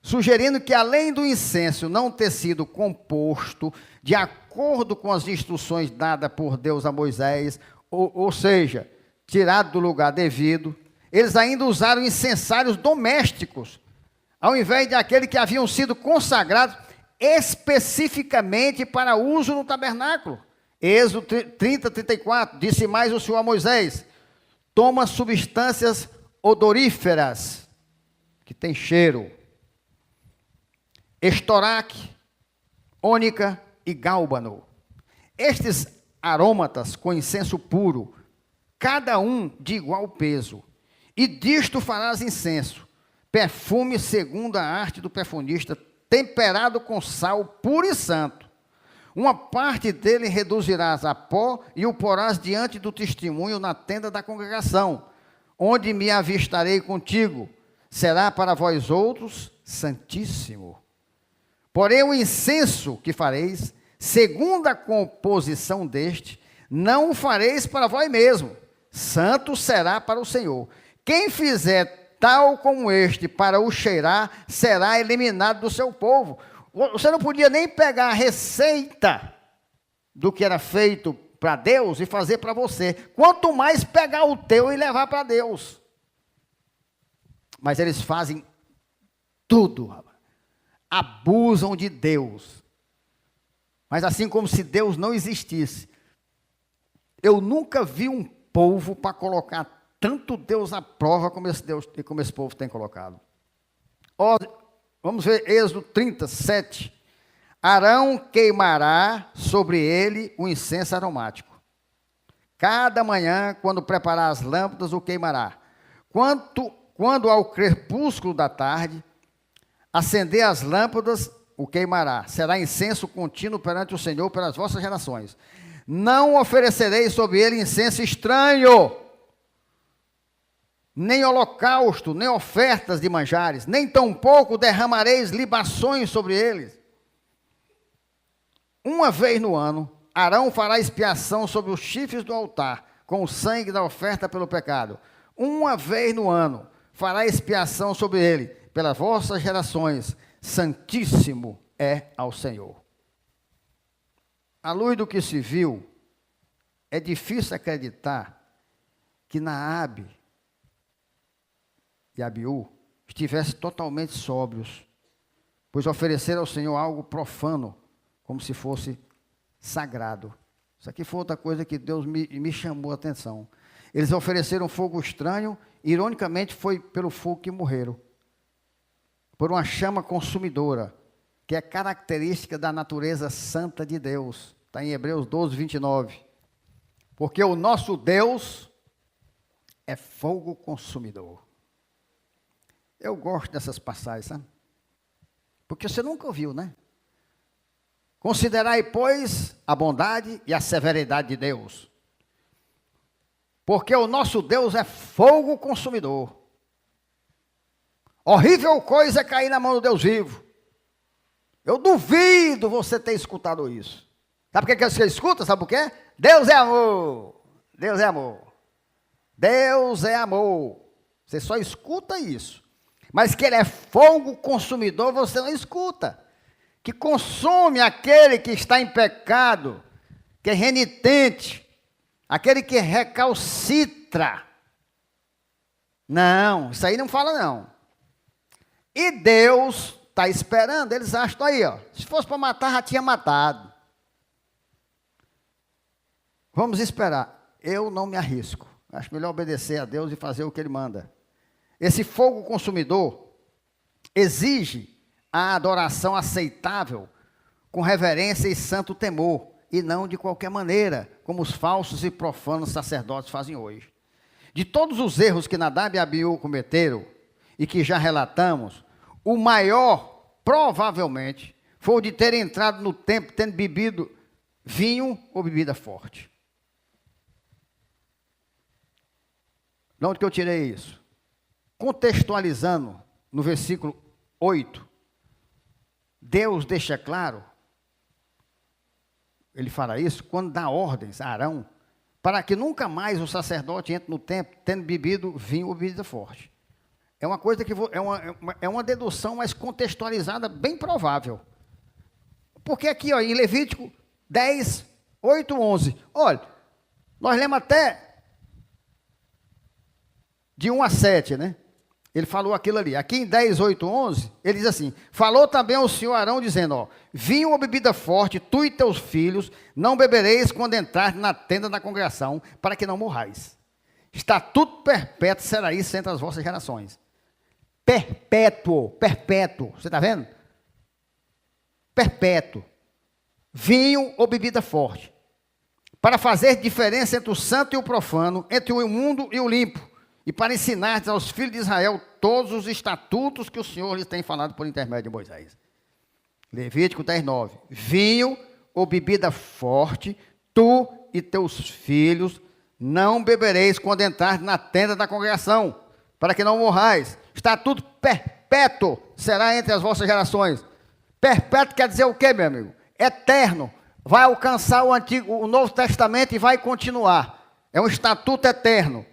sugerindo que além do incenso não ter sido composto de acordo com as instruções dadas por Deus a Moisés, ou seja, tirado do lugar devido, eles ainda usaram incensários domésticos, ao invés de aquele que haviam sido consagrados especificamente para uso no tabernáculo. Êxodo 30, 34, disse mais o Senhor a Moisés, toma substâncias odoríferas, que tem cheiro, estoraque, ônica e gálbano. Estes aromatas com incenso puro, cada um de igual peso, e disto farás incenso, perfume segundo a arte do perfumista, temperado com sal puro e santo. Uma parte dele reduzirás a pó e o porás diante do testemunho na tenda da congregação, onde me avistarei contigo. Será para vós outros santíssimo. Porém o incenso que fareis, segundo a composição deste, não o fareis para vós mesmo. Santo será para o Senhor. Quem fizer tal como este, para o cheirar, será eliminado do seu povo. Você não podia nem pegar a receita do que era feito para Deus e fazer para você. Quanto mais pegar o teu e levar para Deus. Mas eles fazem tudo. Abusam de Deus. Mas assim como se Deus não existisse. Eu nunca vi um povo para colocar tanto Deus à prova como esse povo tem colocado. Vamos ver Êxodo 37. Arão queimará sobre ele o incenso aromático. Cada manhã, quando preparar as lâmpadas, o queimará. Quando ao crepúsculo da tarde, acender as lâmpadas, o queimará. Será incenso contínuo perante o Senhor pelas vossas gerações. Não oferecereis sobre ele incenso estranho, nem holocausto, nem ofertas de manjares, nem tampouco derramareis libações sobre eles. Uma vez no ano, Arão fará expiação sobre os chifres do altar, com o sangue da oferta pelo pecado. Uma vez no ano, fará expiação sobre ele, pelas vossas gerações. Santíssimo é ao Senhor. À luz do que se viu, é difícil acreditar que Naabe e Abiú estivessem totalmente sóbrios, pois ofereceram ao Senhor algo profano, como se fosse sagrado. Isso aqui foi outra coisa que Deus me chamou a atenção. Eles ofereceram fogo estranho, ironicamente foi pelo fogo que morreram, por uma chama consumidora, que é característica da natureza santa de Deus. Está em Hebreus 12, 29. Porque o nosso Deus é fogo consumidor. Eu gosto dessas passagens, sabe? Porque você nunca ouviu, né? Considerai, pois, a bondade e a severidade de Deus. Porque o nosso Deus é fogo consumidor. Horrível coisa é cair na mão do Deus vivo. Eu duvido você ter escutado isso. Sabe por que você escuta? Sabe por quê? Deus é amor. Deus é amor. Deus é amor. Você só escuta isso. Mas que ele é fogo consumidor, você não escuta. Que consome aquele que está em pecado, que é renitente, aquele que recalcitra. Não, isso aí não fala não. E Deus está esperando, eles acham aí, ó. Se fosse para matar, já tinha matado. Vamos esperar. Eu não me arrisco. Acho melhor obedecer a Deus e fazer o que Ele manda. Esse fogo consumidor exige a adoração aceitável, com reverência e santo temor, e não de qualquer maneira, como os falsos e profanos sacerdotes fazem hoje. De todos os erros que Nadab e Abiú cometeram, e que já relatamos, o maior, provavelmente, foi o de ter entrado no templo tendo bebido vinho ou bebida forte. De onde que eu tirei isso? Contextualizando, no versículo 8, Deus deixa claro, ele fala isso, quando dá ordens a Arão, para que nunca mais o sacerdote entre no templo tendo bebido vinho ou bebida forte. É uma coisa que é uma dedução, mas contextualizada, bem provável. Porque aqui, ó, em Levítico 10, 8, 11, olha, nós lemos até de 1 a 7, né? Ele falou aquilo ali. Aqui em 10, 8, 11, ele diz assim: falou também o Senhor Arão, dizendo, ó, vinho ou bebida forte, tu e teus filhos, não bebereis quando entrar na tenda da congregação, para que não morrais. Estatuto perpétuo será isso entre as vossas gerações. Perpétuo, perpétuo, você está vendo? Perpétuo. Vinho ou bebida forte. Para fazer diferença entre o santo e o profano, entre o imundo e o limpo, e para ensinar aos filhos de Israel todos os estatutos que o Senhor lhes tem falado por intermédio de Moisés. Levítico 10, 9. Vinho ou bebida forte, tu e teus filhos não bebereis quando entrar na tenda da congregação, para que não morrais. Estatuto perpétuo será entre as vossas gerações. Perpétuo quer dizer o quê, meu amigo? Eterno. Vai alcançar o Novo Testamento e vai continuar. É um estatuto eterno.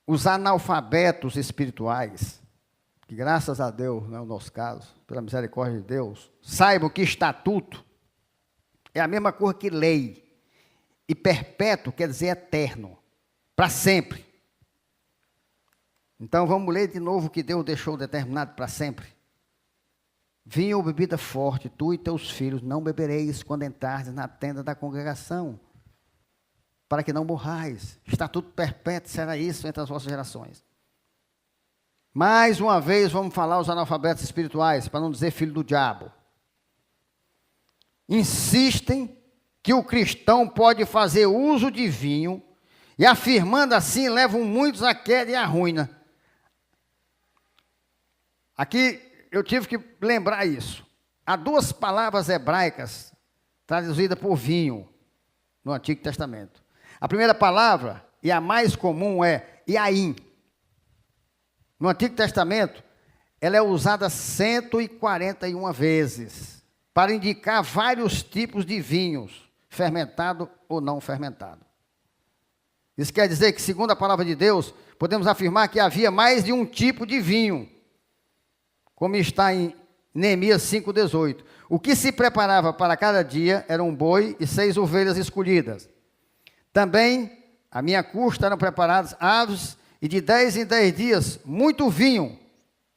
Os analfabetos espirituais, que graças a Deus, não é o nosso caso, pela misericórdia de Deus, saibam que estatuto é a mesma coisa que lei. E perpétuo quer dizer eterno, para sempre. Então vamos ler de novo o que Deus deixou determinado para sempre. Vinho ou bebida forte, tu e teus filhos não bebereis quando entrares na tenda da congregação, para que não morrais. Estatuto perpétuo será isso entre as vossas gerações. Mais uma vez vamos falar os analfabetos espirituais, para não dizer filho do diabo. Insistem que o cristão pode fazer uso de vinho, e afirmando assim, levam muitos à queda e à ruína. Aqui eu tive que lembrar isso. Há duas palavras hebraicas traduzida por vinho, no Antigo Testamento. A primeira palavra, e a mais comum, é Yaim. No Antigo Testamento, ela é usada 141 vezes, para indicar vários tipos de vinhos, fermentado ou não fermentado. Isso quer dizer que, segundo a palavra de Deus, podemos afirmar que havia mais de um tipo de vinho, como está em Neemias 5,18. O que se preparava para cada dia era um boi e 6 ovelhas escolhidas. Também, à minha custa, eram preparadas aves, e de 10 em 10 dias, muito vinho,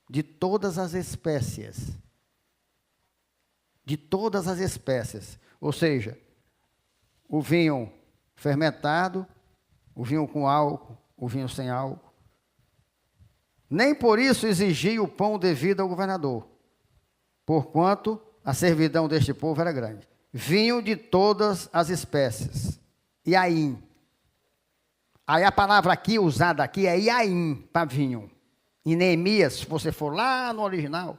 de todas as espécies. De todas as espécies. Ou seja, o vinho fermentado, o vinho com álcool, o vinho sem álcool. Nem por isso exigia o pão devido ao governador, porquanto a servidão deste povo era grande. Vinho de todas as espécies. Yaim. Aí a palavra aqui, usada aqui, é Yaim, para vinho. Em Neemias, se você for lá no original,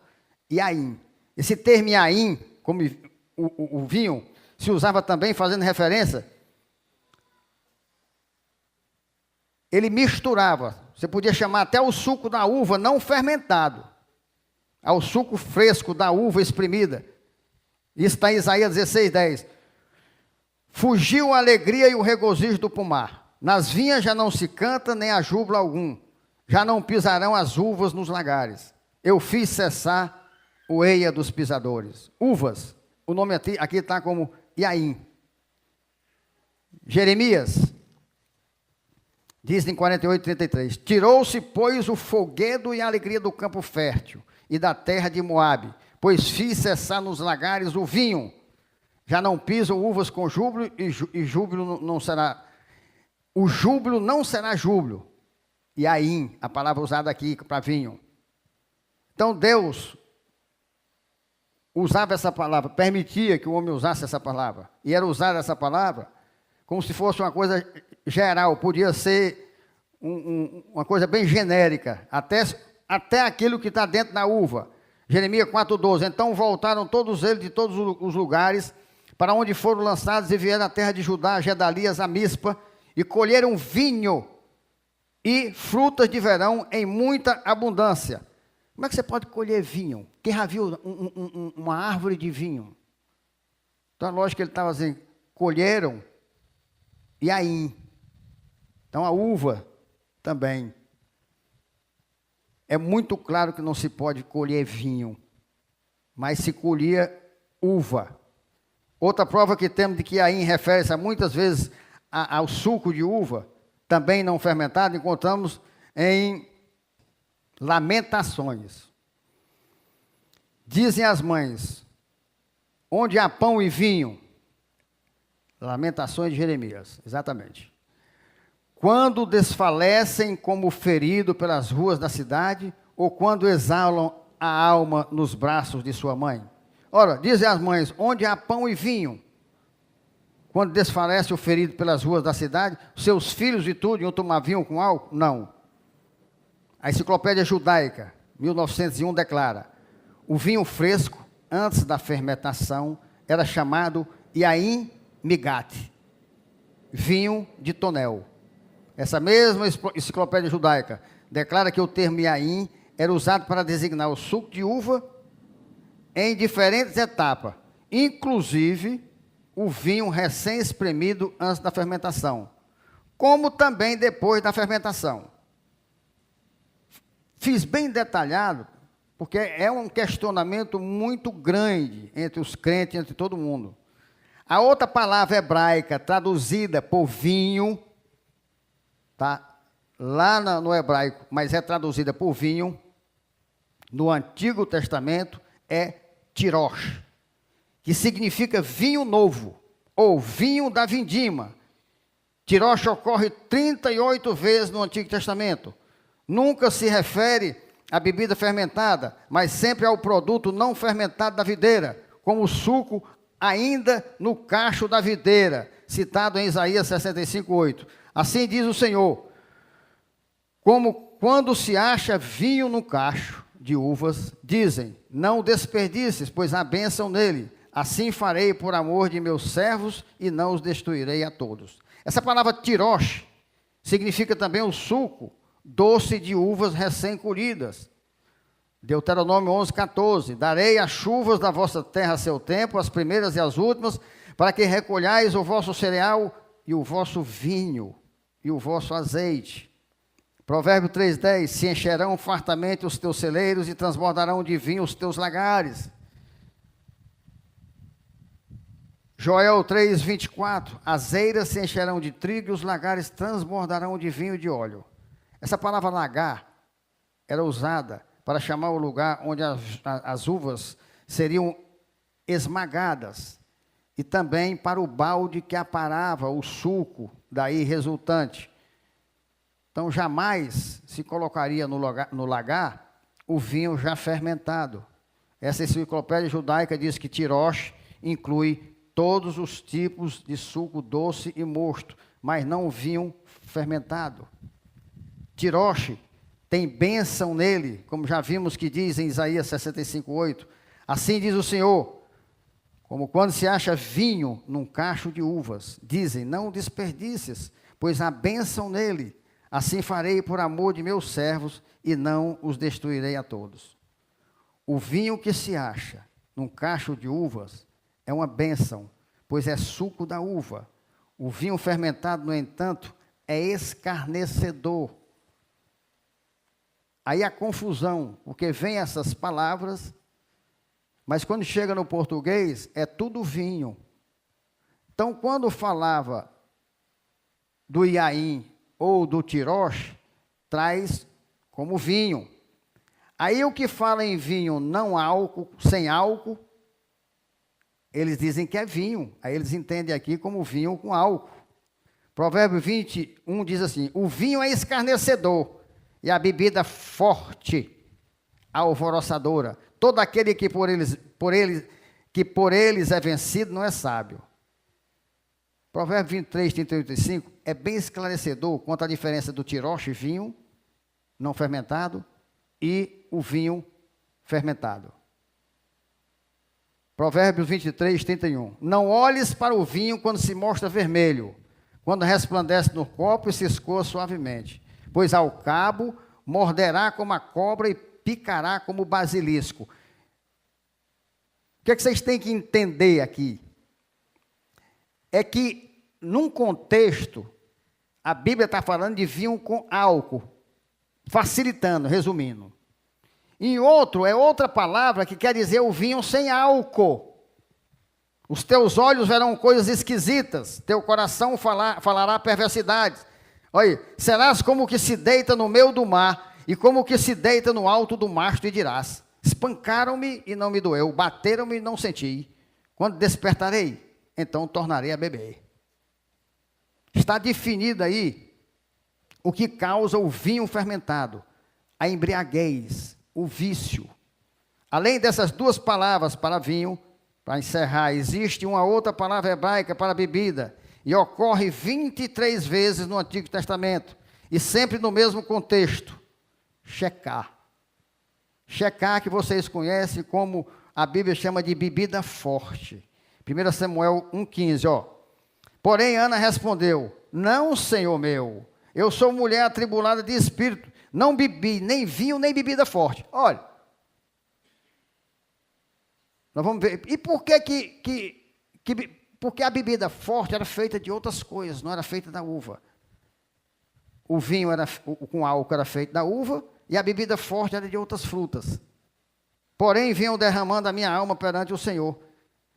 Yaim. Esse termo Yaim, como o vinho, se usava também fazendo referência. Ele misturava, você podia chamar até o suco da uva não fermentado, ao suco fresco da uva espremida. Isso está em Isaías 16:10. Fugiu a alegria e o regozijo do pomar. Nas vinhas já não se canta, nem há júbilo algum. Já não pisarão as uvas nos lagares. Eu fiz cessar o eia dos pisadores. Uvas, o nome aqui está como Yaim. Jeremias diz em 48:33, tirou-se, pois, o folguedo e a alegria do campo fértil e da terra de Moabe, pois fiz cessar nos lagares o vinho. Já não pisam uvas com júbilo, e júbilo não será. O júbilo não será júbilo. E aí, a palavra usada aqui para vinho. Então Deus usava essa palavra, permitia que o homem usasse essa palavra. E era usada essa palavra como se fosse uma coisa geral, podia ser uma coisa bem genérica, até aquilo que está dentro da uva. Jeremias 4,12. Então voltaram todos eles de todos os lugares, para onde foram lançados, e vieram à terra de Judá, a Gedalias, a Mispa, e colheram vinho e frutas de verão em muita abundância. Como é que você pode colher vinho? Quem já viu uma árvore de vinho? Então, lógico que ele estava assim, colheram, e aí. Então, a uva também. É muito claro que não se pode colher vinho, mas se colhia uva. Outra prova que temos de que aí refere-se muitas vezes ao suco de uva, também não fermentado, encontramos em Lamentações. Dizem as mães, onde há pão e vinho, Lamentações de Jeremias, exatamente. Quando desfalecem como ferido pelas ruas da cidade, ou quando exalam a alma nos braços de sua mãe. Ora, dizem as mães, onde há pão e vinho, quando desfalece o ferido pelas ruas da cidade, seus filhos e tudo iam tomar vinho com álcool? Não. A Enciclopédia Judaica, 1901, declara, o vinho fresco, antes da fermentação, era chamado Yaim Migat, vinho de tonel. Essa mesma Enciclopédia Judaica declara que o termo Yaim era usado para designar o suco de uva em diferentes etapas, inclusive o vinho recém-espremido antes da fermentação, como também depois da fermentação. Fiz bem detalhado, porque é um questionamento muito grande entre os crentes, entre todo mundo. A outra palavra hebraica traduzida por vinho, tá? Lá no hebraico, mas é traduzida por vinho, no Antigo Testamento, é tirosh, que significa vinho novo, ou vinho da vindima. Tirosh ocorre 38 vezes no Antigo Testamento. Nunca se refere à bebida fermentada, mas sempre ao produto não fermentado da videira, como o suco ainda no cacho da videira, citado em Isaías 65:8. Assim diz o Senhor, como quando se acha vinho no cacho de uvas, dizem, não o desperdices, pois há bênção nele. Assim farei por amor de meus servos e não os destruirei a todos. Essa palavra tirosh significa também o suco doce de uvas recém-colhidas. Deuteronômio 11:14. Darei as chuvas da vossa terra a seu tempo, as primeiras e as últimas, para que recolhais o vosso cereal e o vosso vinho e o vosso azeite. Provérbio 3:10. Se encherão fartamente os teus celeiros e transbordarão de vinho os teus lagares. Joel 3:24. As eiras se encherão de trigo e os lagares transbordarão de vinho e de óleo. Essa palavra lagar era usada para chamar o lugar onde as uvas seriam esmagadas, e também para o balde que aparava o suco daí resultante. Então jamais se colocaria no lagar o vinho já fermentado. Essa enciclopédia judaica diz que tirosh inclui todos os tipos de suco doce e mosto, mas não vinho fermentado. Tirosh tem bênção nele, como já vimos que diz em Isaías 65:8. Assim diz o Senhor, como quando se acha vinho num cacho de uvas. Dizem, não desperdices, pois há bênção nele. Assim farei por amor de meus servos e não os destruirei a todos. O vinho que se acha num cacho de uvas é uma bênção, pois é suco da uva. O vinho fermentado, no entanto, é escarnecedor. Aí a confusão, porque vem essas palavras, mas quando chega no português, é tudo vinho. Então, quando falava do Iaim ou do tirosh, traz como vinho. Aí o que fala em vinho não álcool, sem álcool, eles dizem que é vinho. Aí eles entendem aqui como vinho com álcool. Provérbio 21 diz assim, o vinho é escarnecedor, e a bebida forte, alvoroçadora. Todo aquele que por eles é vencido não é sábio. Provérbio 23, 31 e 35 é bem esclarecedor quanto à diferença do tirosh, vinho não fermentado, e o vinho fermentado. Provérbios 23, 31. Não olhes para o vinho quando se mostra vermelho, quando resplandece no copo e se escoa suavemente. Pois ao cabo morderá como a cobra e picará como o basilisco. O que é que vocês têm que entender aqui? É que, num contexto, a Bíblia está falando de vinho com álcool, facilitando, resumindo. Em outro, é outra palavra que quer dizer o vinho sem álcool. Os teus olhos verão coisas esquisitas, teu coração falará perversidades. Olha, serás como o que se deita no meio do mar, e como o que se deita no alto do mastro, e dirás, espancaram-me e não me doeu, bateram-me e não senti. Quando despertarei, então tornarei a beber. Está definido aí o que causa o vinho fermentado, a embriaguez, o vício. Além dessas duas palavras para vinho, para encerrar, existe uma outra palavra hebraica para bebida, e ocorre 23 vezes no Antigo Testamento, e sempre no mesmo contexto, checar. Checar, que vocês conhecem como a Bíblia chama de bebida forte. 1 Samuel 1,15, ó. Porém, Ana respondeu, não, Senhor meu, eu sou mulher atribulada de espírito, não bebi nem vinho, nem bebida forte. Olha, nós vamos ver, e por porque a bebida forte era feita de outras coisas, não era feita da uva. O vinho com álcool era feito da uva, e a bebida forte era de outras frutas. Porém, vinham derramando a minha alma perante o Senhor.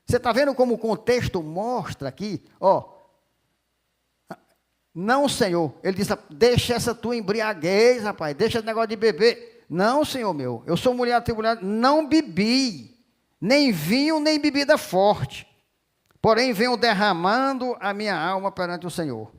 Você está vendo como o contexto mostra aqui? Ó, não, Senhor. Ele diz, deixa essa tua embriaguez, rapaz, deixa esse negócio de beber. Não, Senhor meu, eu sou mulher atribulada, não bebi, nem vinho, nem bebida forte. Porém, venho derramando a minha alma perante o Senhor.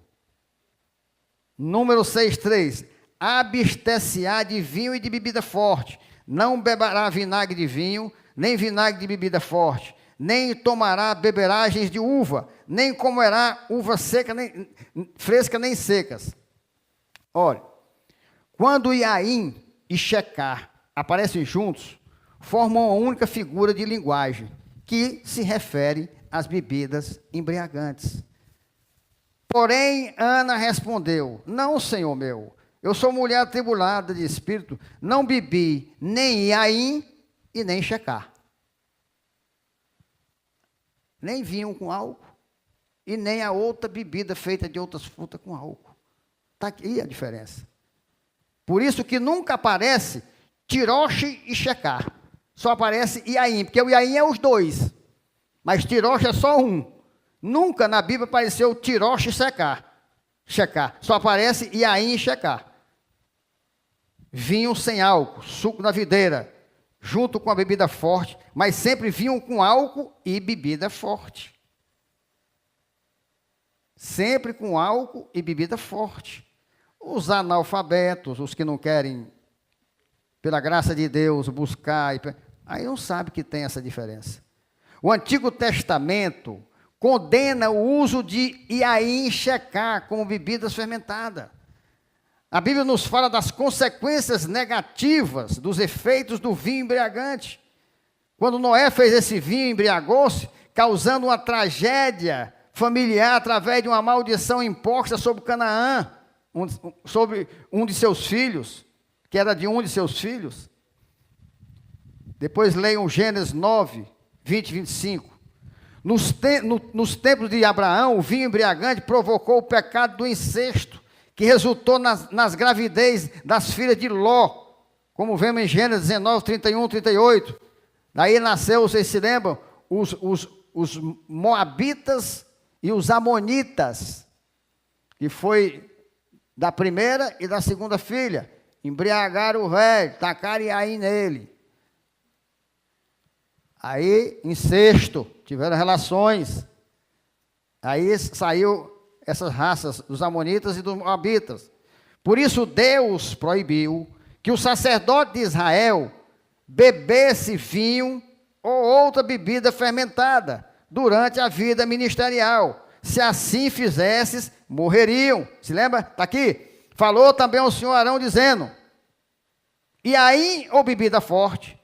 Número 6,3. Abster-se-á de vinho e de bebida forte. Não beberá vinagre de vinho, nem vinagre de bebida forte. Nem tomará beberagens de uva, nem comerá uva seca, nem fresca, nem secas. Olha, quando Iaim e Shecar aparecem juntos, formam uma única figura de linguagem, que se refere às bebidas embriagantes. Porém, Ana respondeu: não, Senhor meu, eu sou mulher atribulada de espírito, não bebi nem Yaim e nem Shecar. Nem vinho com álcool e nem a outra bebida feita de outras frutas com álcool. Está aqui a diferença. Por isso que nunca aparece Tiroche e Shecar. Só aparece Yaim, porque o Yaim é os dois. Mas Tiroche é só um. Nunca na Bíblia apareceu Tiroche e Shecar. Só aparece Yaim e Shecar. Vinho sem álcool, suco na videira, junto com a bebida forte, mas sempre vinham com álcool e bebida forte. Sempre com álcool e bebida forte. Os analfabetos, os que não querem, pela graça de Deus, buscar, aí não sabe que tem essa diferença. O Antigo Testamento condena o uso de Yaim e Shecar como bebidas fermentadas. A Bíblia nos fala das consequências negativas dos efeitos do vinho embriagante. Quando Noé fez esse vinho, embriagou-se, causando uma tragédia familiar através de uma maldição imposta sobre Canaã, sobre um de seus filhos, que era de um de seus filhos. Depois leiam Gênesis 9, 20 e 25. Nos tempos de Abraão, o vinho embriagante provocou o pecado do incesto, que resultou nas gravidez das filhas de Ló, como vemos em Gênesis 19, 31, 38. Daí nasceu, vocês se lembram, os Moabitas e os Amonitas, que foi da primeira e da segunda filha. Embriagaram o velho, tacaram Yaim nele. Aí, incesto, tiveram relações. Aí saiu essas raças, dos Amonitas e dos Moabitas. Por isso Deus proibiu que o sacerdote de Israel bebesse vinho ou outra bebida fermentada durante a vida ministerial. Se assim fizesses, morreriam. Se lembra? Está aqui. Falou também ao senhor Arão dizendo: e aí, ou bebida forte,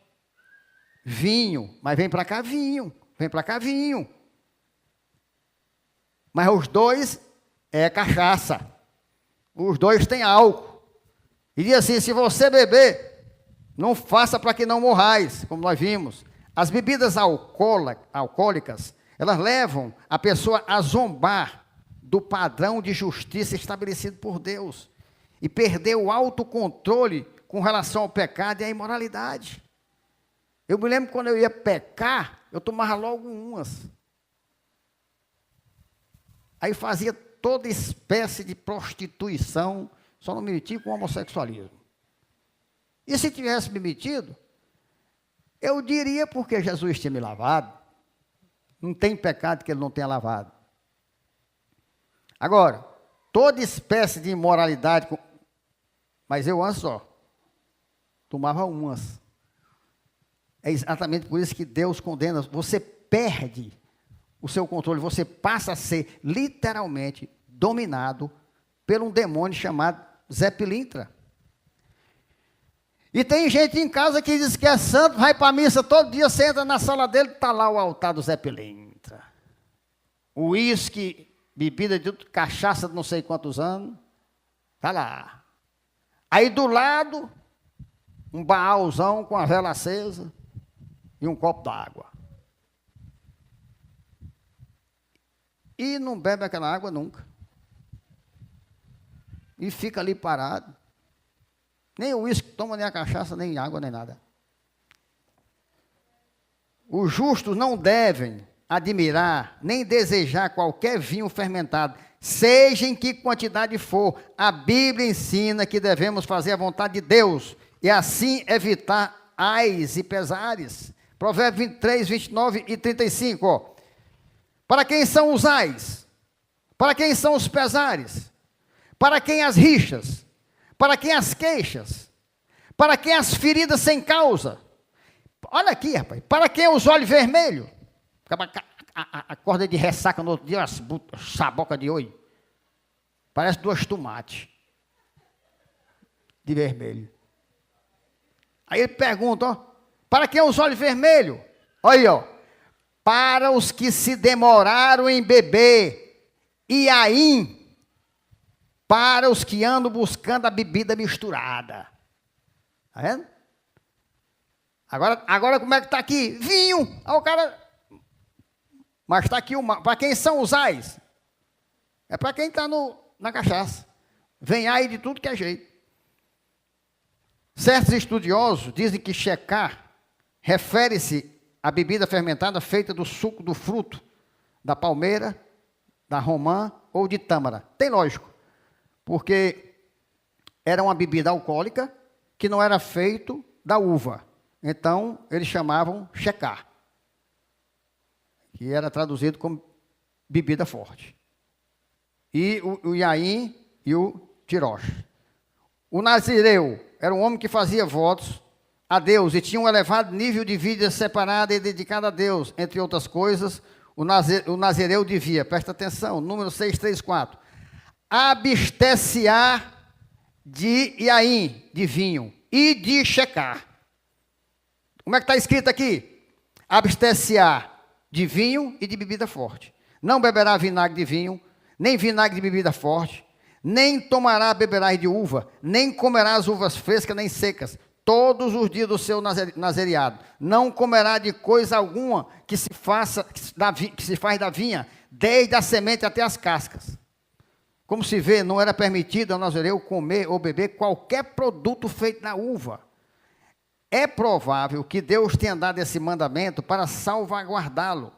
vinho, mas vem para cá vinho, vem para cá vinho. Mas os dois é cachaça. Os dois têm álcool. E diz assim: se você beber, não faça para que não morrais, como nós vimos. As bebidas alcoólicas, elas levam a pessoa a zombar do padrão de justiça estabelecido por Deus e perder o autocontrole com relação ao pecado e à imoralidade. Eu me lembro quando eu ia pecar, eu tomava logo umas. Aí fazia toda espécie de prostituição, só não me metia com homossexualismo. E se tivesse me metido, eu diria porque Jesus tinha me lavado. Não tem pecado que ele não tenha lavado. Agora, toda espécie de imoralidade, mas eu antes só tomava umas. É exatamente por isso que Deus condena. Você perde o seu controle, você passa a ser literalmente dominado por um demônio chamado Zé Pilintra. E tem gente em casa que diz que é santo, vai para a missa todo dia, você entra na sala dele, está lá o altar do Zé Pilintra. Uísque, bebida de cachaça de não sei quantos anos, está lá. Aí do lado, um baálzão com a vela acesa e um copo d'água. E não bebe aquela água nunca. E fica ali parado. Nem o uísque toma, nem a cachaça, nem água, nem nada. Os justos não devem admirar, nem desejar qualquer vinho fermentado, seja em que quantidade for. A Bíblia ensina que devemos fazer a vontade de Deus, e assim evitar ais e pesares. Provérbios 23, 29 e 35, ó. Para quem são os ais? Para quem são os pesares? Para quem as rixas? Para quem as queixas? Para quem as feridas sem causa? Olha aqui, rapaz. Para quem os olhos vermelhos? A corda de ressaca no outro dia, saboca de oi. Parece duas tomates de vermelho. Aí ele pergunta, ó. Para quem os olhos vermelhos? Olha aí, ó. para os que se demoraram em beber, e aí para os que andam buscando a bebida misturada. Está vendo? Agora como é que está aqui? Vinho. Aí o cara... Mas está aqui, para quem são os ais? É para quem está na cachaça. Vem aí de tudo que é jeito. Certos estudiosos dizem que checar refere-se à bebida fermentada feita do suco do fruto, da palmeira, da romã ou de tâmara. Tem lógico, porque era uma bebida alcoólica que não era feito da uva. Então, eles chamavam checar, que era traduzido como bebida forte. E o Yaim e o Tiroche. O Nazireu era um homem que fazia votos a Deus e tinha um elevado nível de vida separada e dedicada a Deus. Entre outras coisas, o Nazireu devia, presta atenção, número 634, abster-se-á de Yaim, de vinho, e de checar. Como é que está escrito aqui? Abster-se-á de vinho e de bebida forte. Não beberá vinagre de vinho, nem vinagre de bebida forte, nem tomará, beberás de uva, nem comerás uvas frescas nem secas, todos os dias do seu nazereado. Não comerá de coisa alguma que se faz da vinha, desde a semente até as cascas. Como se vê, não era permitido ao nazireu comer ou beber qualquer produto feito da uva. É provável que Deus tenha dado esse mandamento para salvaguardá-lo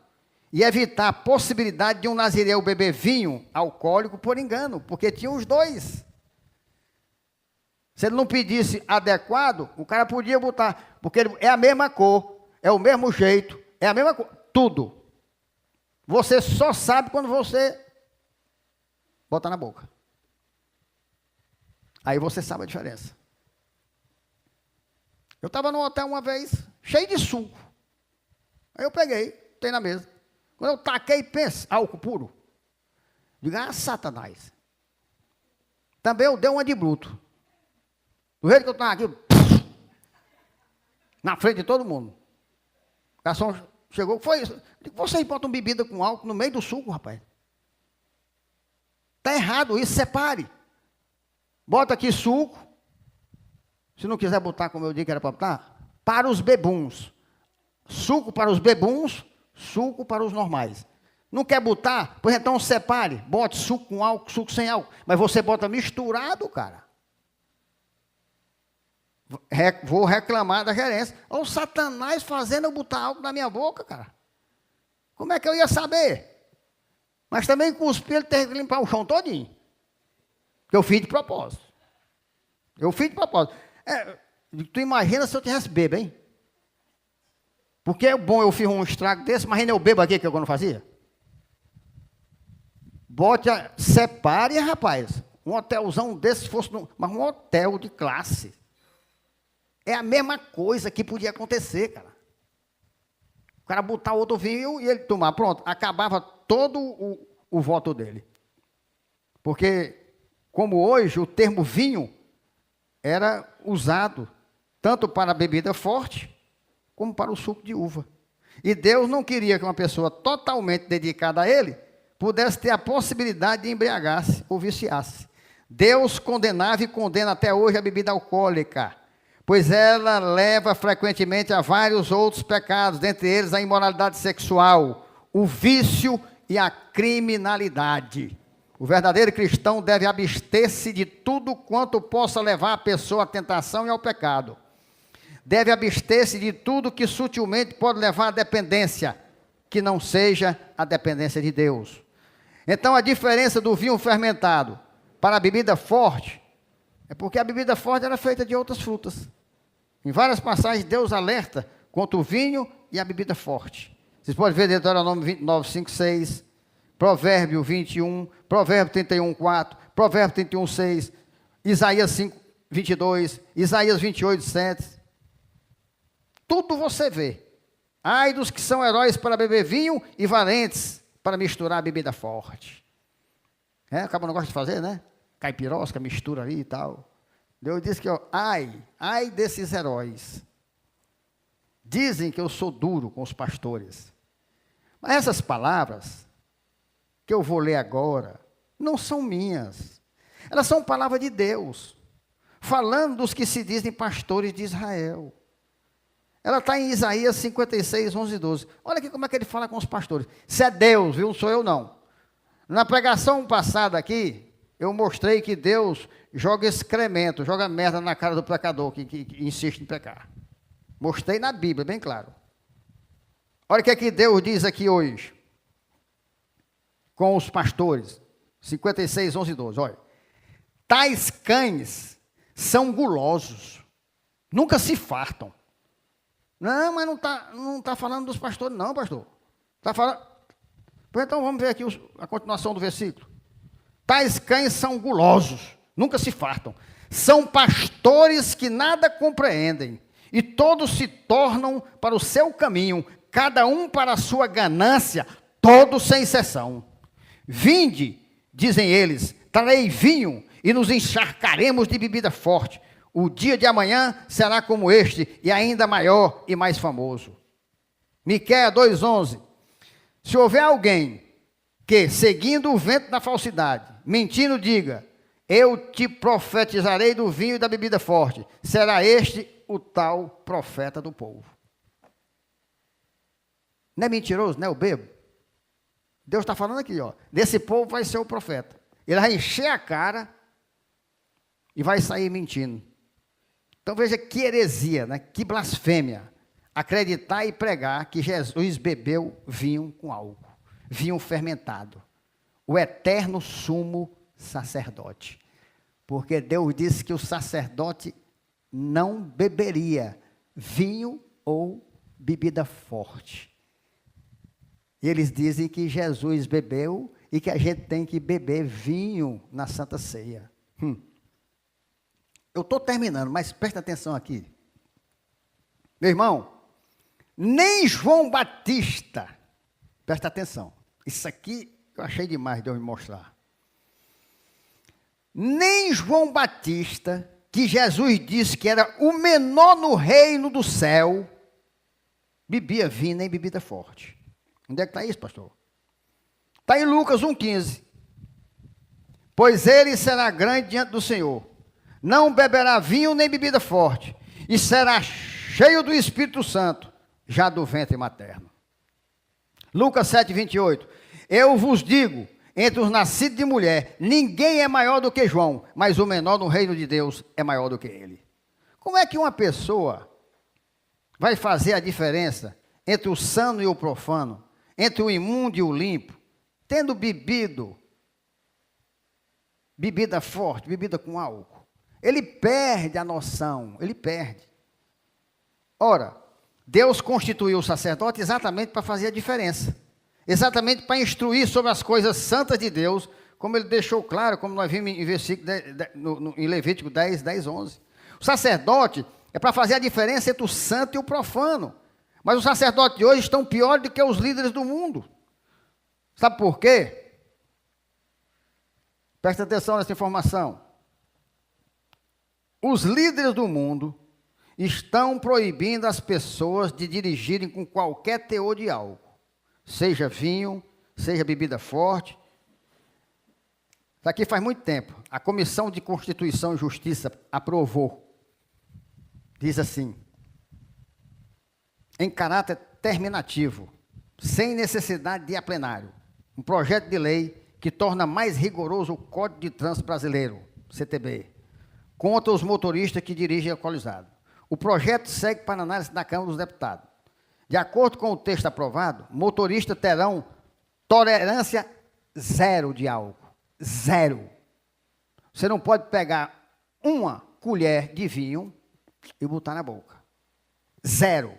e evitar a possibilidade de um nazireu beber vinho alcoólico por engano, porque tinha os dois. Se ele não pedisse adequado, o cara podia botar, porque é a mesma cor, é o mesmo jeito, é a mesma cor, tudo. Você só sabe quando você bota na boca. Aí você sabe a diferença. Eu estava num hotel uma vez, cheio de suco. Aí eu peguei, tem na mesa. Quando eu taquei, pensa, álcool puro. Digo, Satanás. Também eu dei uma de bruto. Do jeito que eu estava aqui, na frente de todo mundo. O garçom chegou, foi isso. Digo, vocês botam bebida com álcool no meio do suco, rapaz. Está errado isso, separe. Bota aqui suco. Se não quiser botar, como eu disse que era para botar, para os bebuns. Suco para os bebuns, suco para os normais. Não quer botar? Pois então separe. Bote suco com álcool, suco sem álcool. Mas você bota misturado, cara. Vou reclamar da gerência. Olha o Satanás fazendo eu botar álcool na minha boca, cara. Como é que eu ia saber? Mas também cuspir, ele teve que limpar o chão todinho. Que eu fiz de propósito. Tu imagina se eu tivesse bebo, hein? Porque é bom eu fiz um estrago desse, imagina eu bebo aqui que eu não fazia. Separe, rapaz. Um hotelzão desse fosse, mas um hotel de classe. É a mesma coisa que podia acontecer, cara. O cara botar outro vinho e ele tomar, pronto, acabava todo o voto dele. Porque, como hoje, o termo vinho era usado tanto para a bebida forte, como para o suco de uva. E Deus não queria que uma pessoa totalmente dedicada a Ele pudesse ter a possibilidade de embriagar-se ou viciar-se. Deus condenava e condena até hoje a bebida alcoólica, pois ela leva frequentemente a vários outros pecados, dentre eles a imoralidade sexual, o vício e a criminalidade. O verdadeiro cristão deve abster-se de tudo quanto possa levar a pessoa à tentação e ao pecado. Deve abster-se de tudo que sutilmente pode levar à dependência, que não seja a dependência de Deus. Então, a diferença do vinho fermentado para a bebida forte é porque a bebida forte era feita de outras frutas. Em várias passagens, Deus alerta contra o vinho e a bebida forte. Vocês podem ver Deuteronômio 29, 5, 6, Provérbio 21, Provérbio 31, 4, Provérbio 31, 6, Isaías 5, 22, Isaías 28, 7. Tudo você vê. Ai dos que são heróis para beber vinho e valentes para misturar a bebida forte. Acaba não gosta de fazer, né? Caipirosca, mistura ali e tal. Deus disse que, ai desses heróis. Dizem que eu sou duro com os pastores. Mas essas palavras que eu vou ler agora não são minhas. Elas são palavras de Deus, falando dos que se dizem pastores de Israel. Ela está em Isaías 56, 11 e 12. Olha aqui como é que ele fala com os pastores. Isso é Deus, viu? Não sou eu não. Na pregação passada aqui, eu mostrei que Deus joga excremento, joga merda na cara do pecador que insiste em pecar. Mostrei na Bíblia, bem claro. Olha o que é que Deus diz aqui hoje, com os pastores. 56, 11 e 12, olha. Tais cães são gulosos, nunca se fartam. Não, mas não tá falando dos pastores, não, pastor. Está falando. Então vamos ver aqui a continuação do versículo. Tais cães são gulosos, nunca se fartam. São pastores que nada compreendem, e todos se tornam para o seu caminho, cada um para a sua ganância, todos sem exceção. Vinde, dizem eles, trarei vinho, e nos encharcaremos de bebida forte. O dia de amanhã será como este, e ainda maior e mais famoso. Miqueias 2,11. Se houver alguém que, seguindo o vento da falsidade, mentindo, diga, eu te profetizarei do vinho e da bebida forte, será este o tal profeta do povo. Não é mentiroso, não é o bebo? Deus está falando aqui, ó, desse povo vai ser o profeta. Ele vai encher a cara e vai sair mentindo. Então veja que heresia, né? Que blasfêmia, acreditar e pregar que Jesus bebeu vinho com álcool, vinho fermentado, o eterno sumo sacerdote, porque Deus disse que o sacerdote não beberia vinho ou bebida forte. E eles dizem que Jesus bebeu e que a gente tem que beber vinho na Santa Ceia. Eu estou terminando, mas presta atenção aqui. Meu irmão, nem João Batista, presta atenção, isso aqui eu achei demais Deus me mostrar. Nem João Batista, que Jesus disse que era o menor no reino do céu, bebia vinho nem bebida forte. Onde é que está isso, pastor? Está em Lucas 1,15. Pois ele será grande diante do Senhor. Não beberá vinho nem bebida forte, e será cheio do Espírito Santo, já do ventre materno. Lucas 7,28. Eu vos digo, entre os nascidos de mulher, ninguém é maior do que João, mas o menor no reino de Deus é maior do que ele. Como é que uma pessoa vai fazer a diferença entre o sano e o profano, entre o imundo e o limpo, tendo bebido bebida forte, bebida com álcool? Ele perde a noção, ele perde. Ora, Deus constituiu o sacerdote exatamente para fazer a diferença, exatamente para instruir sobre as coisas santas de Deus, como ele deixou claro, como nós vimos em versículo em Levítico 10, 10, 11. O sacerdote é para fazer a diferença entre o santo e o profano, mas os sacerdotes de hoje estão piores do que os líderes do mundo. Sabe por quê? Presta atenção nessa informação. Os líderes do mundo estão proibindo as pessoas de dirigirem com qualquer teor de álcool, seja vinho, seja bebida forte. Isso aqui faz muito tempo. A Comissão de Constituição e Justiça aprovou. Diz assim, em caráter terminativo, sem necessidade de ir a plenário, um projeto de lei que torna mais rigoroso o Código de Trânsito Brasileiro, CTB, contra os motoristas que dirigem alcoolizado. O projeto segue para análise da Câmara dos Deputados. De acordo com o texto aprovado, motoristas terão tolerância zero de álcool. Zero. Você não pode pegar uma colher de vinho e botar na boca. Zero.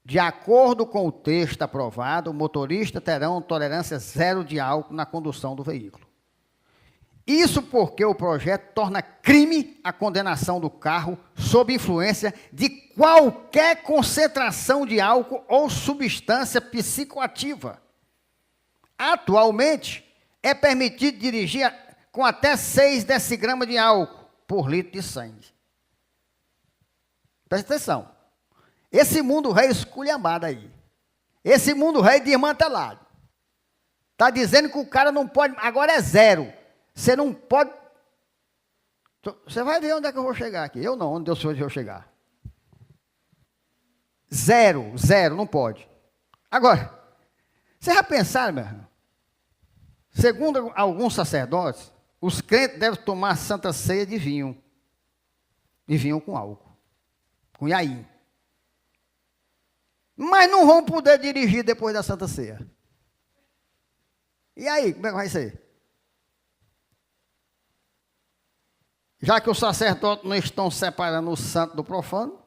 De acordo com o texto aprovado, motoristas terão tolerância zero de álcool na condução do veículo. Isso porque o projeto torna crime a condenação do carro sob influência de qualquer concentração de álcool ou substância psicoativa. Atualmente, é permitido dirigir com até 6 decigramas de álcool por litro de sangue. Presta atenção. Esse mundo rei esculhambado aí. Esse mundo rei desmantelado. Está dizendo que o cara não pode, agora é zero. Você não pode. Você vai ver onde é que eu vou chegar aqui. Eu não, onde Deus foi eu chegar. Zero, não pode. Agora, vocês já pensaram, meu irmão? Segundo alguns sacerdotes, os crentes devem tomar santa ceia de vinho. E vinho com álcool. Com iaim. Mas não vão poder dirigir depois da santa ceia. E aí, como é que vai ser? Já que os sacerdotes não estão separando o santo do profano,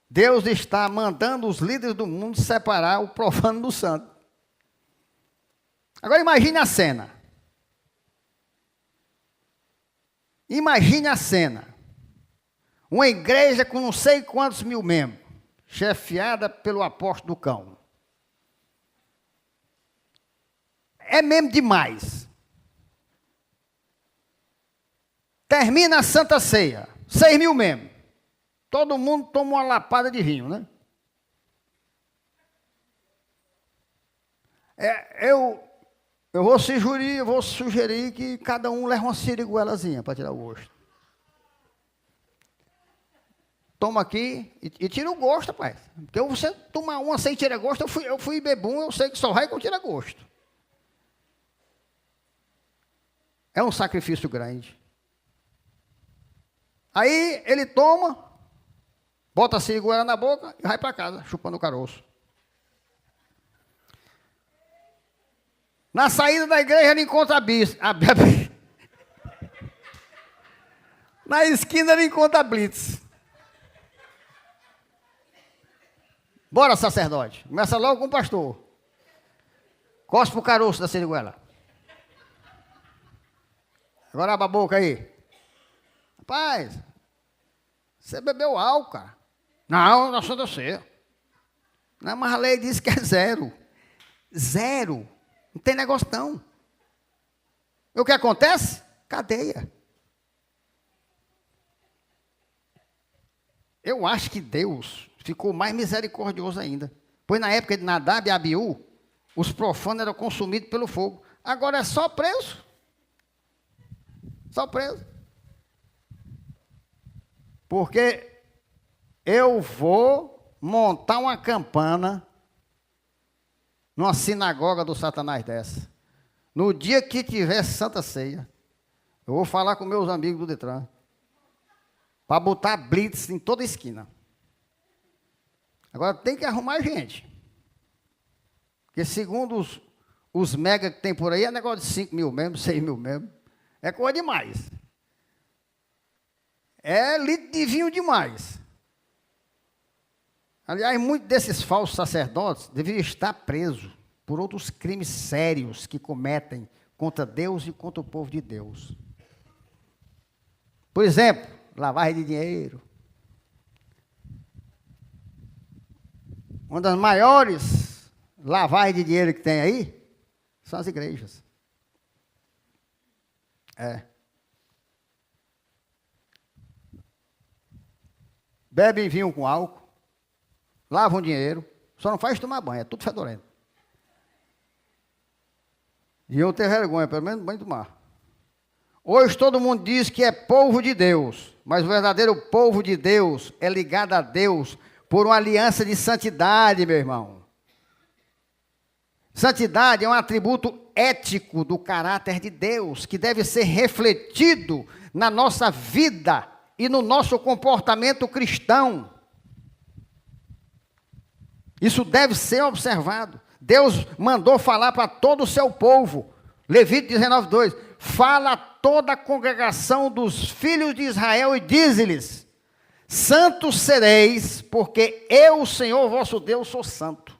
Deus está mandando os líderes do mundo separar o profano do santo. Agora imagine a cena. Imagine a cena. Uma igreja com não sei quantos mil membros, chefiada pelo apóstolo do cão. É mesmo demais. Termina a Santa Ceia, 6 mil membros. Todo mundo toma uma lapada de vinho, né? Eu vou sugerir que cada um leve uma siriguelazinha para tirar o gosto. Toma aqui e tira o gosto, rapaz. Porque você tomar uma sem tirar gosto, eu fui bebum, eu sei que só vai com tira gosto. É um sacrifício grande. Aí ele toma, bota a siriguela na boca e vai para casa, chupando o caroço. Na saída da igreja ele encontra a blitz. Na esquina ele encontra a blitz. Bora, sacerdote. Começa logo com o pastor. Cospe o caroço da siriguela. Agora abre a boca aí. Rapaz, você bebeu álcool, cara. Não, nós somos você. Não, mas a lei diz que é zero. Zero. Não tem negócio não. E o que acontece? Cadeia. Eu acho que Deus ficou mais misericordioso ainda. Pois na época de Nadab e Abiú, os profanos eram consumidos pelo fogo. Agora é só preso. Só preso. Porque eu vou montar uma campana numa sinagoga do Satanás dessa. No dia que tiver Santa Ceia, eu vou falar com meus amigos do Detran para botar blitz em toda esquina. Agora tem que arrumar gente. Porque segundo os mega que tem por aí, é negócio de 5 mil membros, 6 mil membros. É coisa demais. É litro de vinho demais. Aliás, muitos desses falsos sacerdotes deveriam estar presos por outros crimes sérios que cometem contra Deus e contra o povo de Deus. Por exemplo, lavagem de dinheiro. Uma das maiores lavagens de dinheiro que tem aí são as igrejas. Bebem vinho com álcool, lavam dinheiro, só não faz tomar banho, é tudo fedorento. E eu tenho vergonha, pelo menos banho tomar. Hoje todo mundo diz que é povo de Deus, mas o verdadeiro povo de Deus é ligado a Deus por uma aliança de santidade, meu irmão. Santidade é um atributo ético do caráter de Deus, que deve ser refletido na nossa vida e no nosso comportamento cristão. Isso deve ser observado. Deus mandou falar para todo o seu povo. Levítico 19:2. Fala a toda a congregação dos filhos de Israel e dize-lhes: santos sereis, porque eu, o Senhor vosso Deus, sou santo.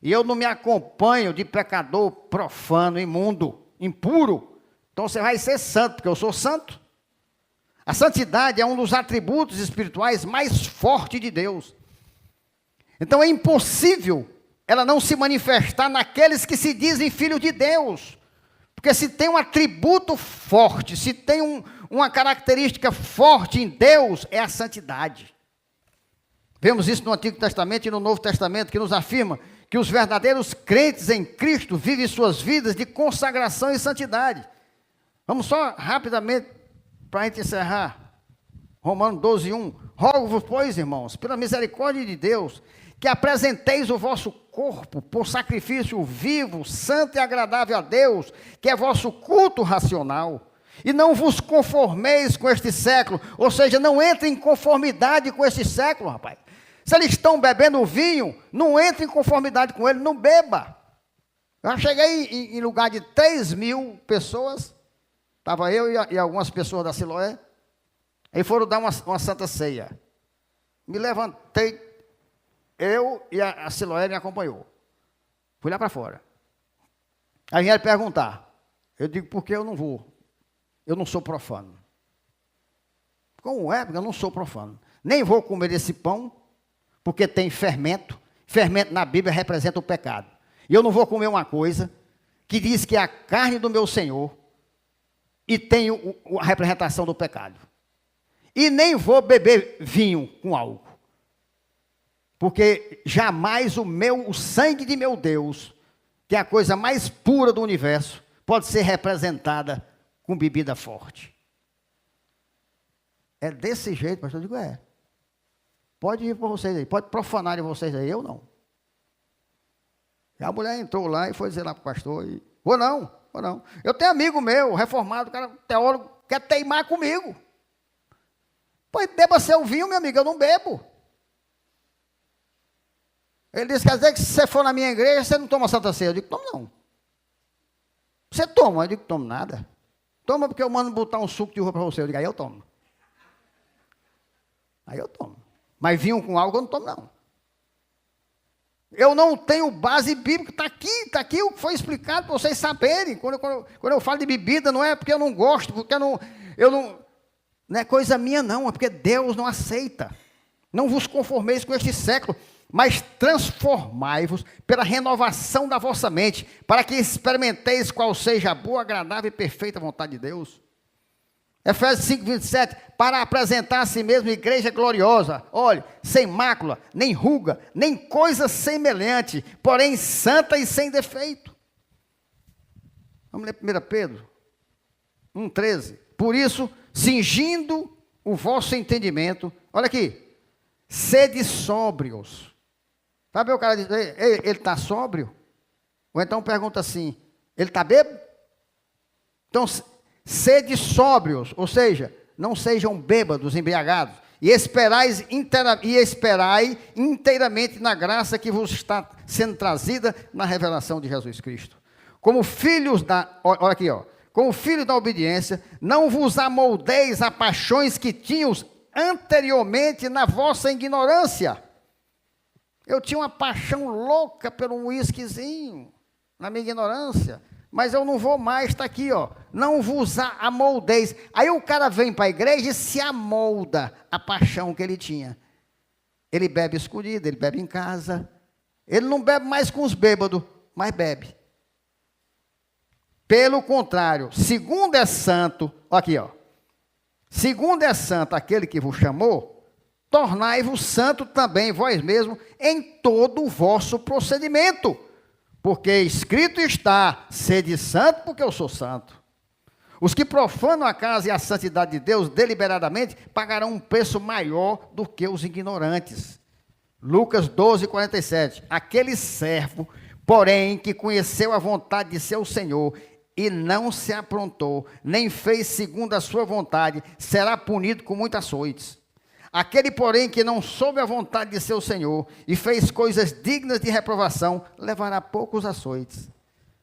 E eu não me acompanho de pecador profano, imundo, impuro. Então você vai ser santo, porque eu sou santo. A santidade é um dos atributos espirituais mais fortes de Deus. Então é impossível ela não se manifestar naqueles que se dizem filhos de Deus. Porque se tem um atributo forte, se tem uma característica forte em Deus, é a santidade. Vemos isso no Antigo Testamento e no Novo Testamento, que nos afirma que os verdadeiros crentes em Cristo vivem suas vidas de consagração e santidade. Vamos só rapidamente, para a gente encerrar. Romanos 12:1. Rogo-vos, pois, irmãos, pela misericórdia de Deus, que apresenteis o vosso corpo por sacrifício vivo, santo e agradável a Deus, que é vosso culto racional. E não vos conformeis com este século, ou seja, não entre em conformidade com este século, rapaz. Se eles estão bebendo vinho, não entre em conformidade com ele, não beba. Eu cheguei em lugar de 3.000 pessoas, estava eu e algumas pessoas da Siloé, e foram dar uma santa ceia. Me levantei, eu e a Siloé me acompanhou. Fui lá para fora. Aí vieram perguntar. Eu digo, por que eu não vou? Eu não sou profano. Como é? Porque eu não sou profano. Nem vou comer esse pão, porque tem fermento. Fermento na Bíblia representa o pecado. E eu não vou comer uma coisa que diz que é a carne do meu Senhor e tem a representação do pecado. E nem vou beber vinho com álcool. Porque jamais o sangue de meu Deus, que é a coisa mais pura do universo, pode ser representada com bebida forte. É desse jeito, pastor. Eu digo, é. Pode ir para vocês aí, pode profanar de vocês aí, eu não. E a mulher entrou lá e foi dizer lá para o pastor, vou não. Eu tenho amigo meu, reformado, cara, teólogo, quer teimar comigo. Pois beba seu vinho, meu amigo, eu não bebo. Ele disse, quer dizer que se você for na minha igreja, você não toma Santa Ceia. Eu digo, tomo não. Você toma? Eu digo, tomo nada. Toma porque eu mando botar um suco de uva para você. Eu digo, aí eu tomo. Aí eu tomo. Mas vinho com álcool eu não tomo não. Eu não tenho base bíblica, está aqui o que foi explicado para vocês saberem. Quando eu falo de bebida, não é porque eu não gosto, porque não é coisa minha não, é porque Deus não aceita. Não vos conformeis com este século, mas transformai-vos pela renovação da vossa mente, para que experimenteis qual seja a boa, agradável e perfeita vontade de Deus. Efésios 5:27, para apresentar a si mesmo igreja gloriosa, olhe, sem mácula, nem ruga, nem coisa semelhante, porém santa e sem defeito. Vamos ler 1 Pedro 1:13. Por isso, cingindo o vosso entendimento, olha aqui, sede sóbrios. Sabe o cara diz, ele está sóbrio? Ou então pergunta assim, ele está bêbado? Então, sede sóbrios, ou seja, não sejam bêbados, embriagados, e esperai inteiramente na graça que vos está sendo trazida na revelação de Jesus Cristo. Como filhos olha aqui, como filhos da obediência, não vos amoldeis a paixões que tínhamos anteriormente na vossa ignorância. Eu tinha uma paixão louca pelo uísquezinho, na minha ignorância, mas eu não vou mais, está aqui, não vos amoldeis. Aí o cara vem para a igreja e se amolda a paixão que ele tinha. Ele bebe escondido, ele bebe em casa, ele não bebe mais com os bêbados, mas bebe. Pelo contrário, segundo é santo, aqui, segundo é santo aquele que vos chamou, tornai-vos santo também vós mesmos em todo o vosso procedimento. Porque escrito está, sede santo, porque eu sou santo. Os que profanam a casa e a santidade de Deus deliberadamente pagarão um preço maior do que os ignorantes. Lucas 12:47. Aquele servo, porém, que conheceu a vontade de seu Senhor e não se aprontou, nem fez segundo a sua vontade, será punido com muitos açoites. Aquele, porém, que não soube a vontade de seu Senhor e fez coisas dignas de reprovação, levará poucos açoites.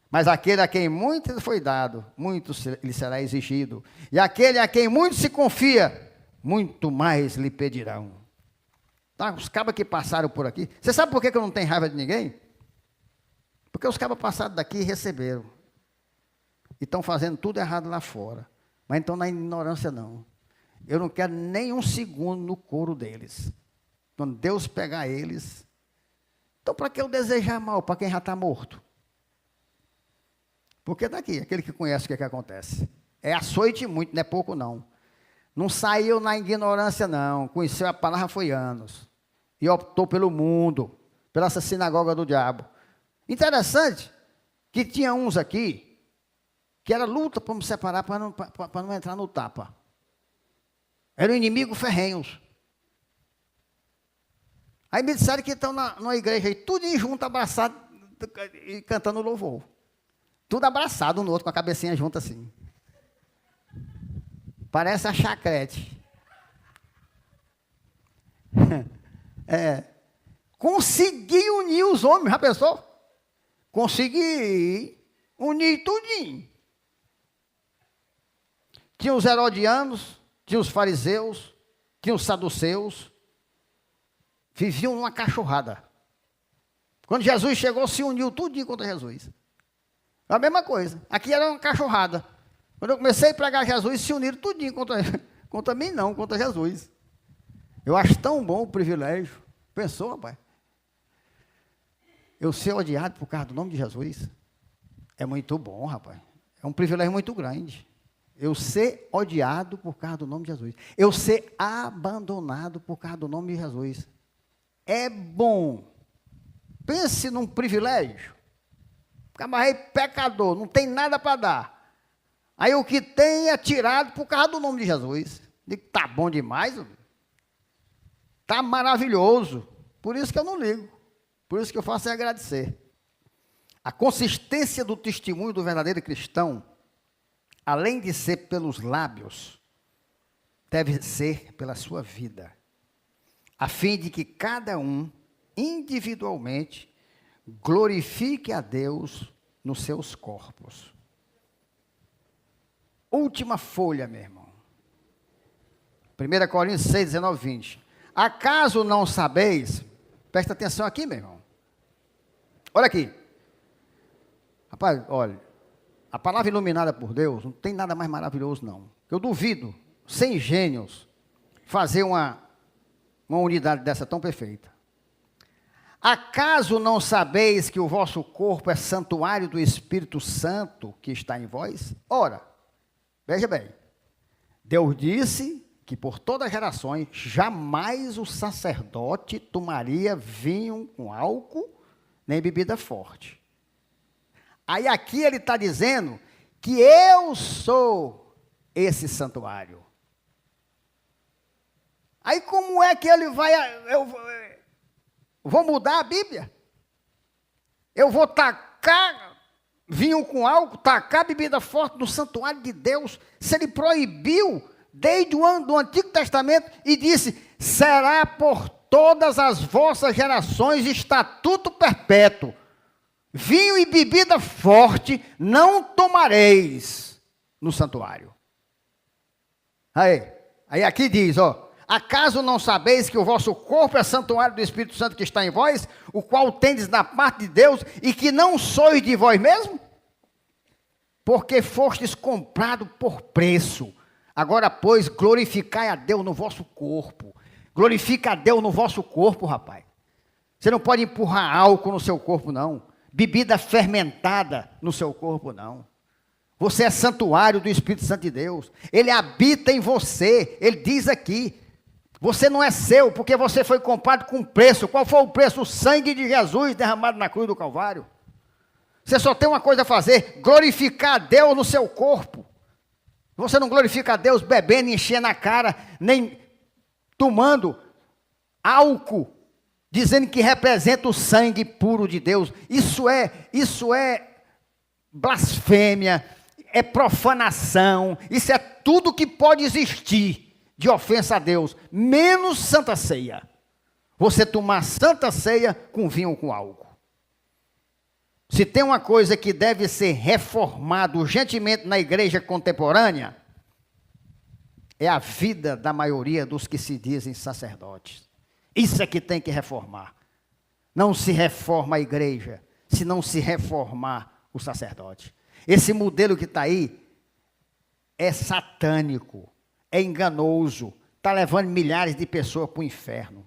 Mas aquele a quem muito foi dado, muito lhe será exigido. E aquele a quem muito se confia, muito mais lhe pedirão. Tá? Os cabas que passaram por aqui. Você sabe por que eu não tenho raiva de ninguém? Porque os cabas passaram daqui e receberam. E estão fazendo tudo errado lá fora. Mas então na ignorância não. Eu não quero nem um segundo no couro deles. Quando Deus pegar eles. Então, para que eu desejar mal? Para quem já está morto? Porque daqui, aquele que conhece o que acontece. É açoite muito, não é pouco não. Não saiu na ignorância não. Conheceu a palavra foi anos. E optou pelo mundo, pela essa sinagoga do diabo. Interessante que tinha uns aqui que era luta para me separar, para não entrar no tapa. Eram inimigos ferrenhos. Aí me disseram que estão numa igreja aí, tudo junto, abraçado, e cantando louvor. Tudo abraçado um no outro, com a cabecinha junta assim. Parece a chacrete. Consegui unir os homens, já pensou? Consegui unir tudinho. Tinha os herodianos, tinha os fariseus, tinha os saduceus. Viviam numa cachorrada. Quando Jesus chegou, se uniu tudinho contra Jesus. A mesma coisa. Aqui era uma cachorrada. Quando eu comecei a pregar Jesus, se uniram tudinho contra mim não, contra Jesus. Eu acho tão bom o privilégio. Pensou, rapaz? Eu ser odiado por causa do nome de Jesus. É muito bom, rapaz. É um privilégio muito grande. Eu ser odiado por causa do nome de Jesus. Eu ser abandonado por causa do nome de Jesus. É bom. Pense num privilégio. Camarei pecador, não tem nada para dar. Aí o que tem é tirado por causa do nome de Jesus. Digo, tá bom demais, tá maravilhoso. Por isso que eu não ligo. Por isso que eu faço é agradecer. A consistência do testemunho do verdadeiro cristão, além de ser pelos lábios, deve ser pela sua vida, a fim de que cada um, individualmente, glorifique a Deus nos seus corpos. Última folha, meu irmão. 1 Coríntios 6, 19, 20. Acaso não sabeis? Presta atenção aqui, meu irmão. Olha aqui. Rapaz, olha. A palavra iluminada por Deus não tem nada mais maravilhoso, não. Eu duvido, sem gênios, fazer uma unidade dessa tão perfeita. Acaso não sabeis que o vosso corpo é santuário do Espírito Santo que está em vós? Ora, veja bem, Deus disse que por todas as gerações, jamais o sacerdote tomaria vinho com álcool, nem bebida forte. Aí aqui ele está dizendo que eu sou esse santuário. Aí como é que ele vai... Eu vou mudar a Bíblia? Eu vou tacar vinho com álcool, tacar bebida forte no santuário de Deus, se ele proibiu desde o ano do Antigo Testamento e disse, será por todas as vossas gerações estatuto perpétuo. Vinho e bebida forte não tomareis no santuário. Aí aqui diz, acaso não sabeis que o vosso corpo é santuário do Espírito Santo que está em vós, o qual tendes da parte de Deus, e que não sois de vós mesmo? Porque fostes comprado por preço. Agora, pois, glorificai a Deus no vosso corpo. Glorifica a Deus no vosso corpo, rapaz. Você não pode empurrar álcool no seu corpo, não. Bebida fermentada no seu corpo, não. Você é santuário do Espírito Santo de Deus. Ele habita em você. Ele diz aqui, você não é seu, porque você foi comprado com preço. Qual foi o preço? O sangue de Jesus derramado na cruz do Calvário. Você só tem uma coisa a fazer, glorificar a Deus no seu corpo. Você não glorifica a Deus bebendo, enchendo a cara, nem tomando álcool, dizendo que representa o sangue puro de Deus. Isso é blasfêmia, é profanação, isso é tudo que pode existir de ofensa a Deus, menos Santa Ceia. Você tomar Santa Ceia com vinho ou com álcool. Se tem uma coisa que deve ser reformada urgentemente na igreja contemporânea, é a vida da maioria dos que se dizem sacerdotes. Isso é que tem que reformar. Não se reforma a igreja, se não se reformar o sacerdote. Esse modelo que está aí é satânico, é enganoso, está levando milhares de pessoas para o inferno.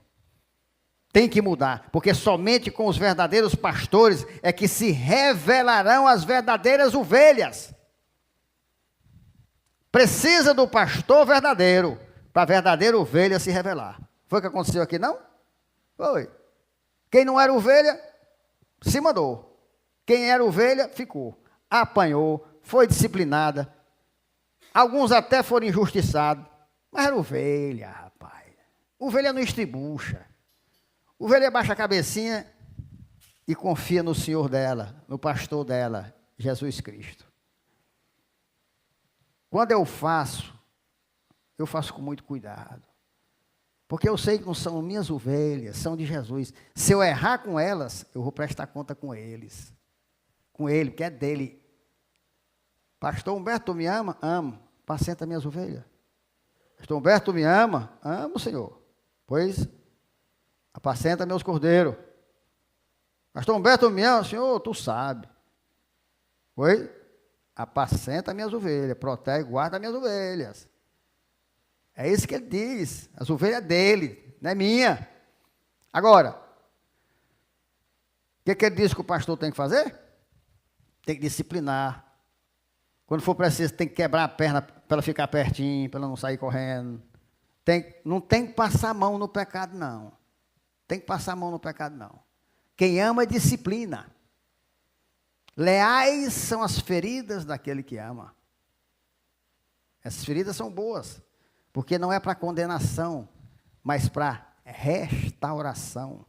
Tem que mudar, porque somente com os verdadeiros pastores é que se revelarão as verdadeiras ovelhas. Precisa do pastor verdadeiro, para a verdadeira ovelha se revelar. Foi o que aconteceu aqui, não? Foi. Quem não era ovelha, se mandou. Quem era ovelha, ficou. Apanhou, foi disciplinada. Alguns até foram injustiçados. Mas era ovelha, rapaz. Ovelha não estribucha. Ovelha baixa a cabecinha e confia no Senhor dela, no pastor dela, Jesus Cristo. Quando eu faço com muito cuidado. Porque eu sei que não são minhas ovelhas, são de Jesus. Se eu errar com elas, eu vou prestar conta com eles. Com ele, que é dele. Pastor Humberto me ama? Amo. Apacenta minhas ovelhas. Pastor Humberto me ama? Amo, Senhor. Pois, apacenta meus cordeiros. Pastor Humberto me ama? Senhor, tu sabe. Pois, apacenta minhas ovelhas. Protege, guarda minhas ovelhas. É isso que ele diz. As ovelhas dele, não é minha. Agora, o que ele diz que o pastor tem que fazer? Tem que disciplinar. Quando for preciso, tem que quebrar a perna para ela ficar pertinho, para ela não sair correndo. Não tem que passar a mão no pecado, não. Tem que passar a mão no pecado, não. Quem ama, disciplina. Leais são as feridas daquele que ama. Essas feridas são boas, porque não é para condenação, mas para restauração.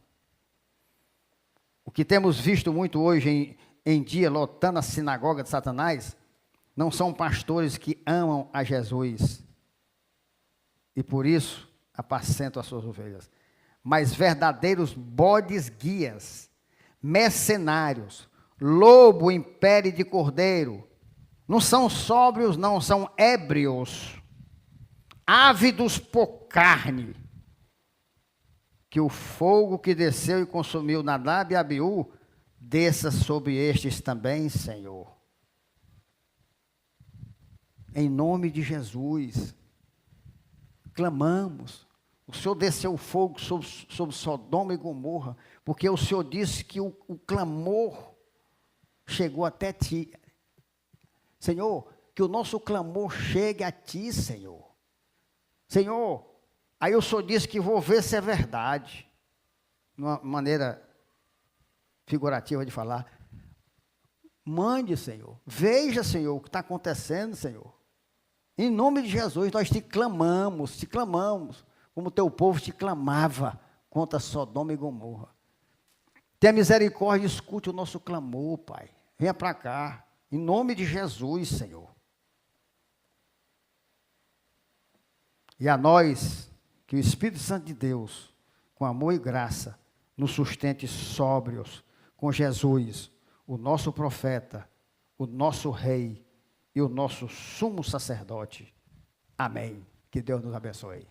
O que temos visto muito hoje em dia, lotando a sinagoga de Satanás, não são pastores que amam a Jesus e por isso apacentam as suas ovelhas, mas verdadeiros bodes guias, mercenários, lobo em pele de cordeiro, não são sóbrios, não são ébrios, ávidos por carne, que o fogo que desceu e consumiu Nadab e Abiú desça sobre estes também, Senhor. Em nome de Jesus, clamamos. O Senhor desceu o fogo sobre Sodoma e Gomorra, porque o Senhor disse que o clamor chegou até ti. Senhor, que o nosso clamor chegue a ti, Senhor. Senhor, aí o Senhor disse que vou ver se é verdade. Uma maneira figurativa de falar. Mande, Senhor. Veja, Senhor, o que está acontecendo, Senhor. Em nome de Jesus, nós te clamamos, como teu povo te clamava contra Sodoma e Gomorra. Tenha misericórdia e escute o nosso clamor, Pai. Venha para cá, em nome de Jesus, Senhor. E a nós, que o Espírito Santo de Deus, com amor e graça, nos sustente sóbrios com Jesus, o nosso profeta, o nosso rei, e o nosso sumo sacerdote. Amém. Que Deus nos abençoe.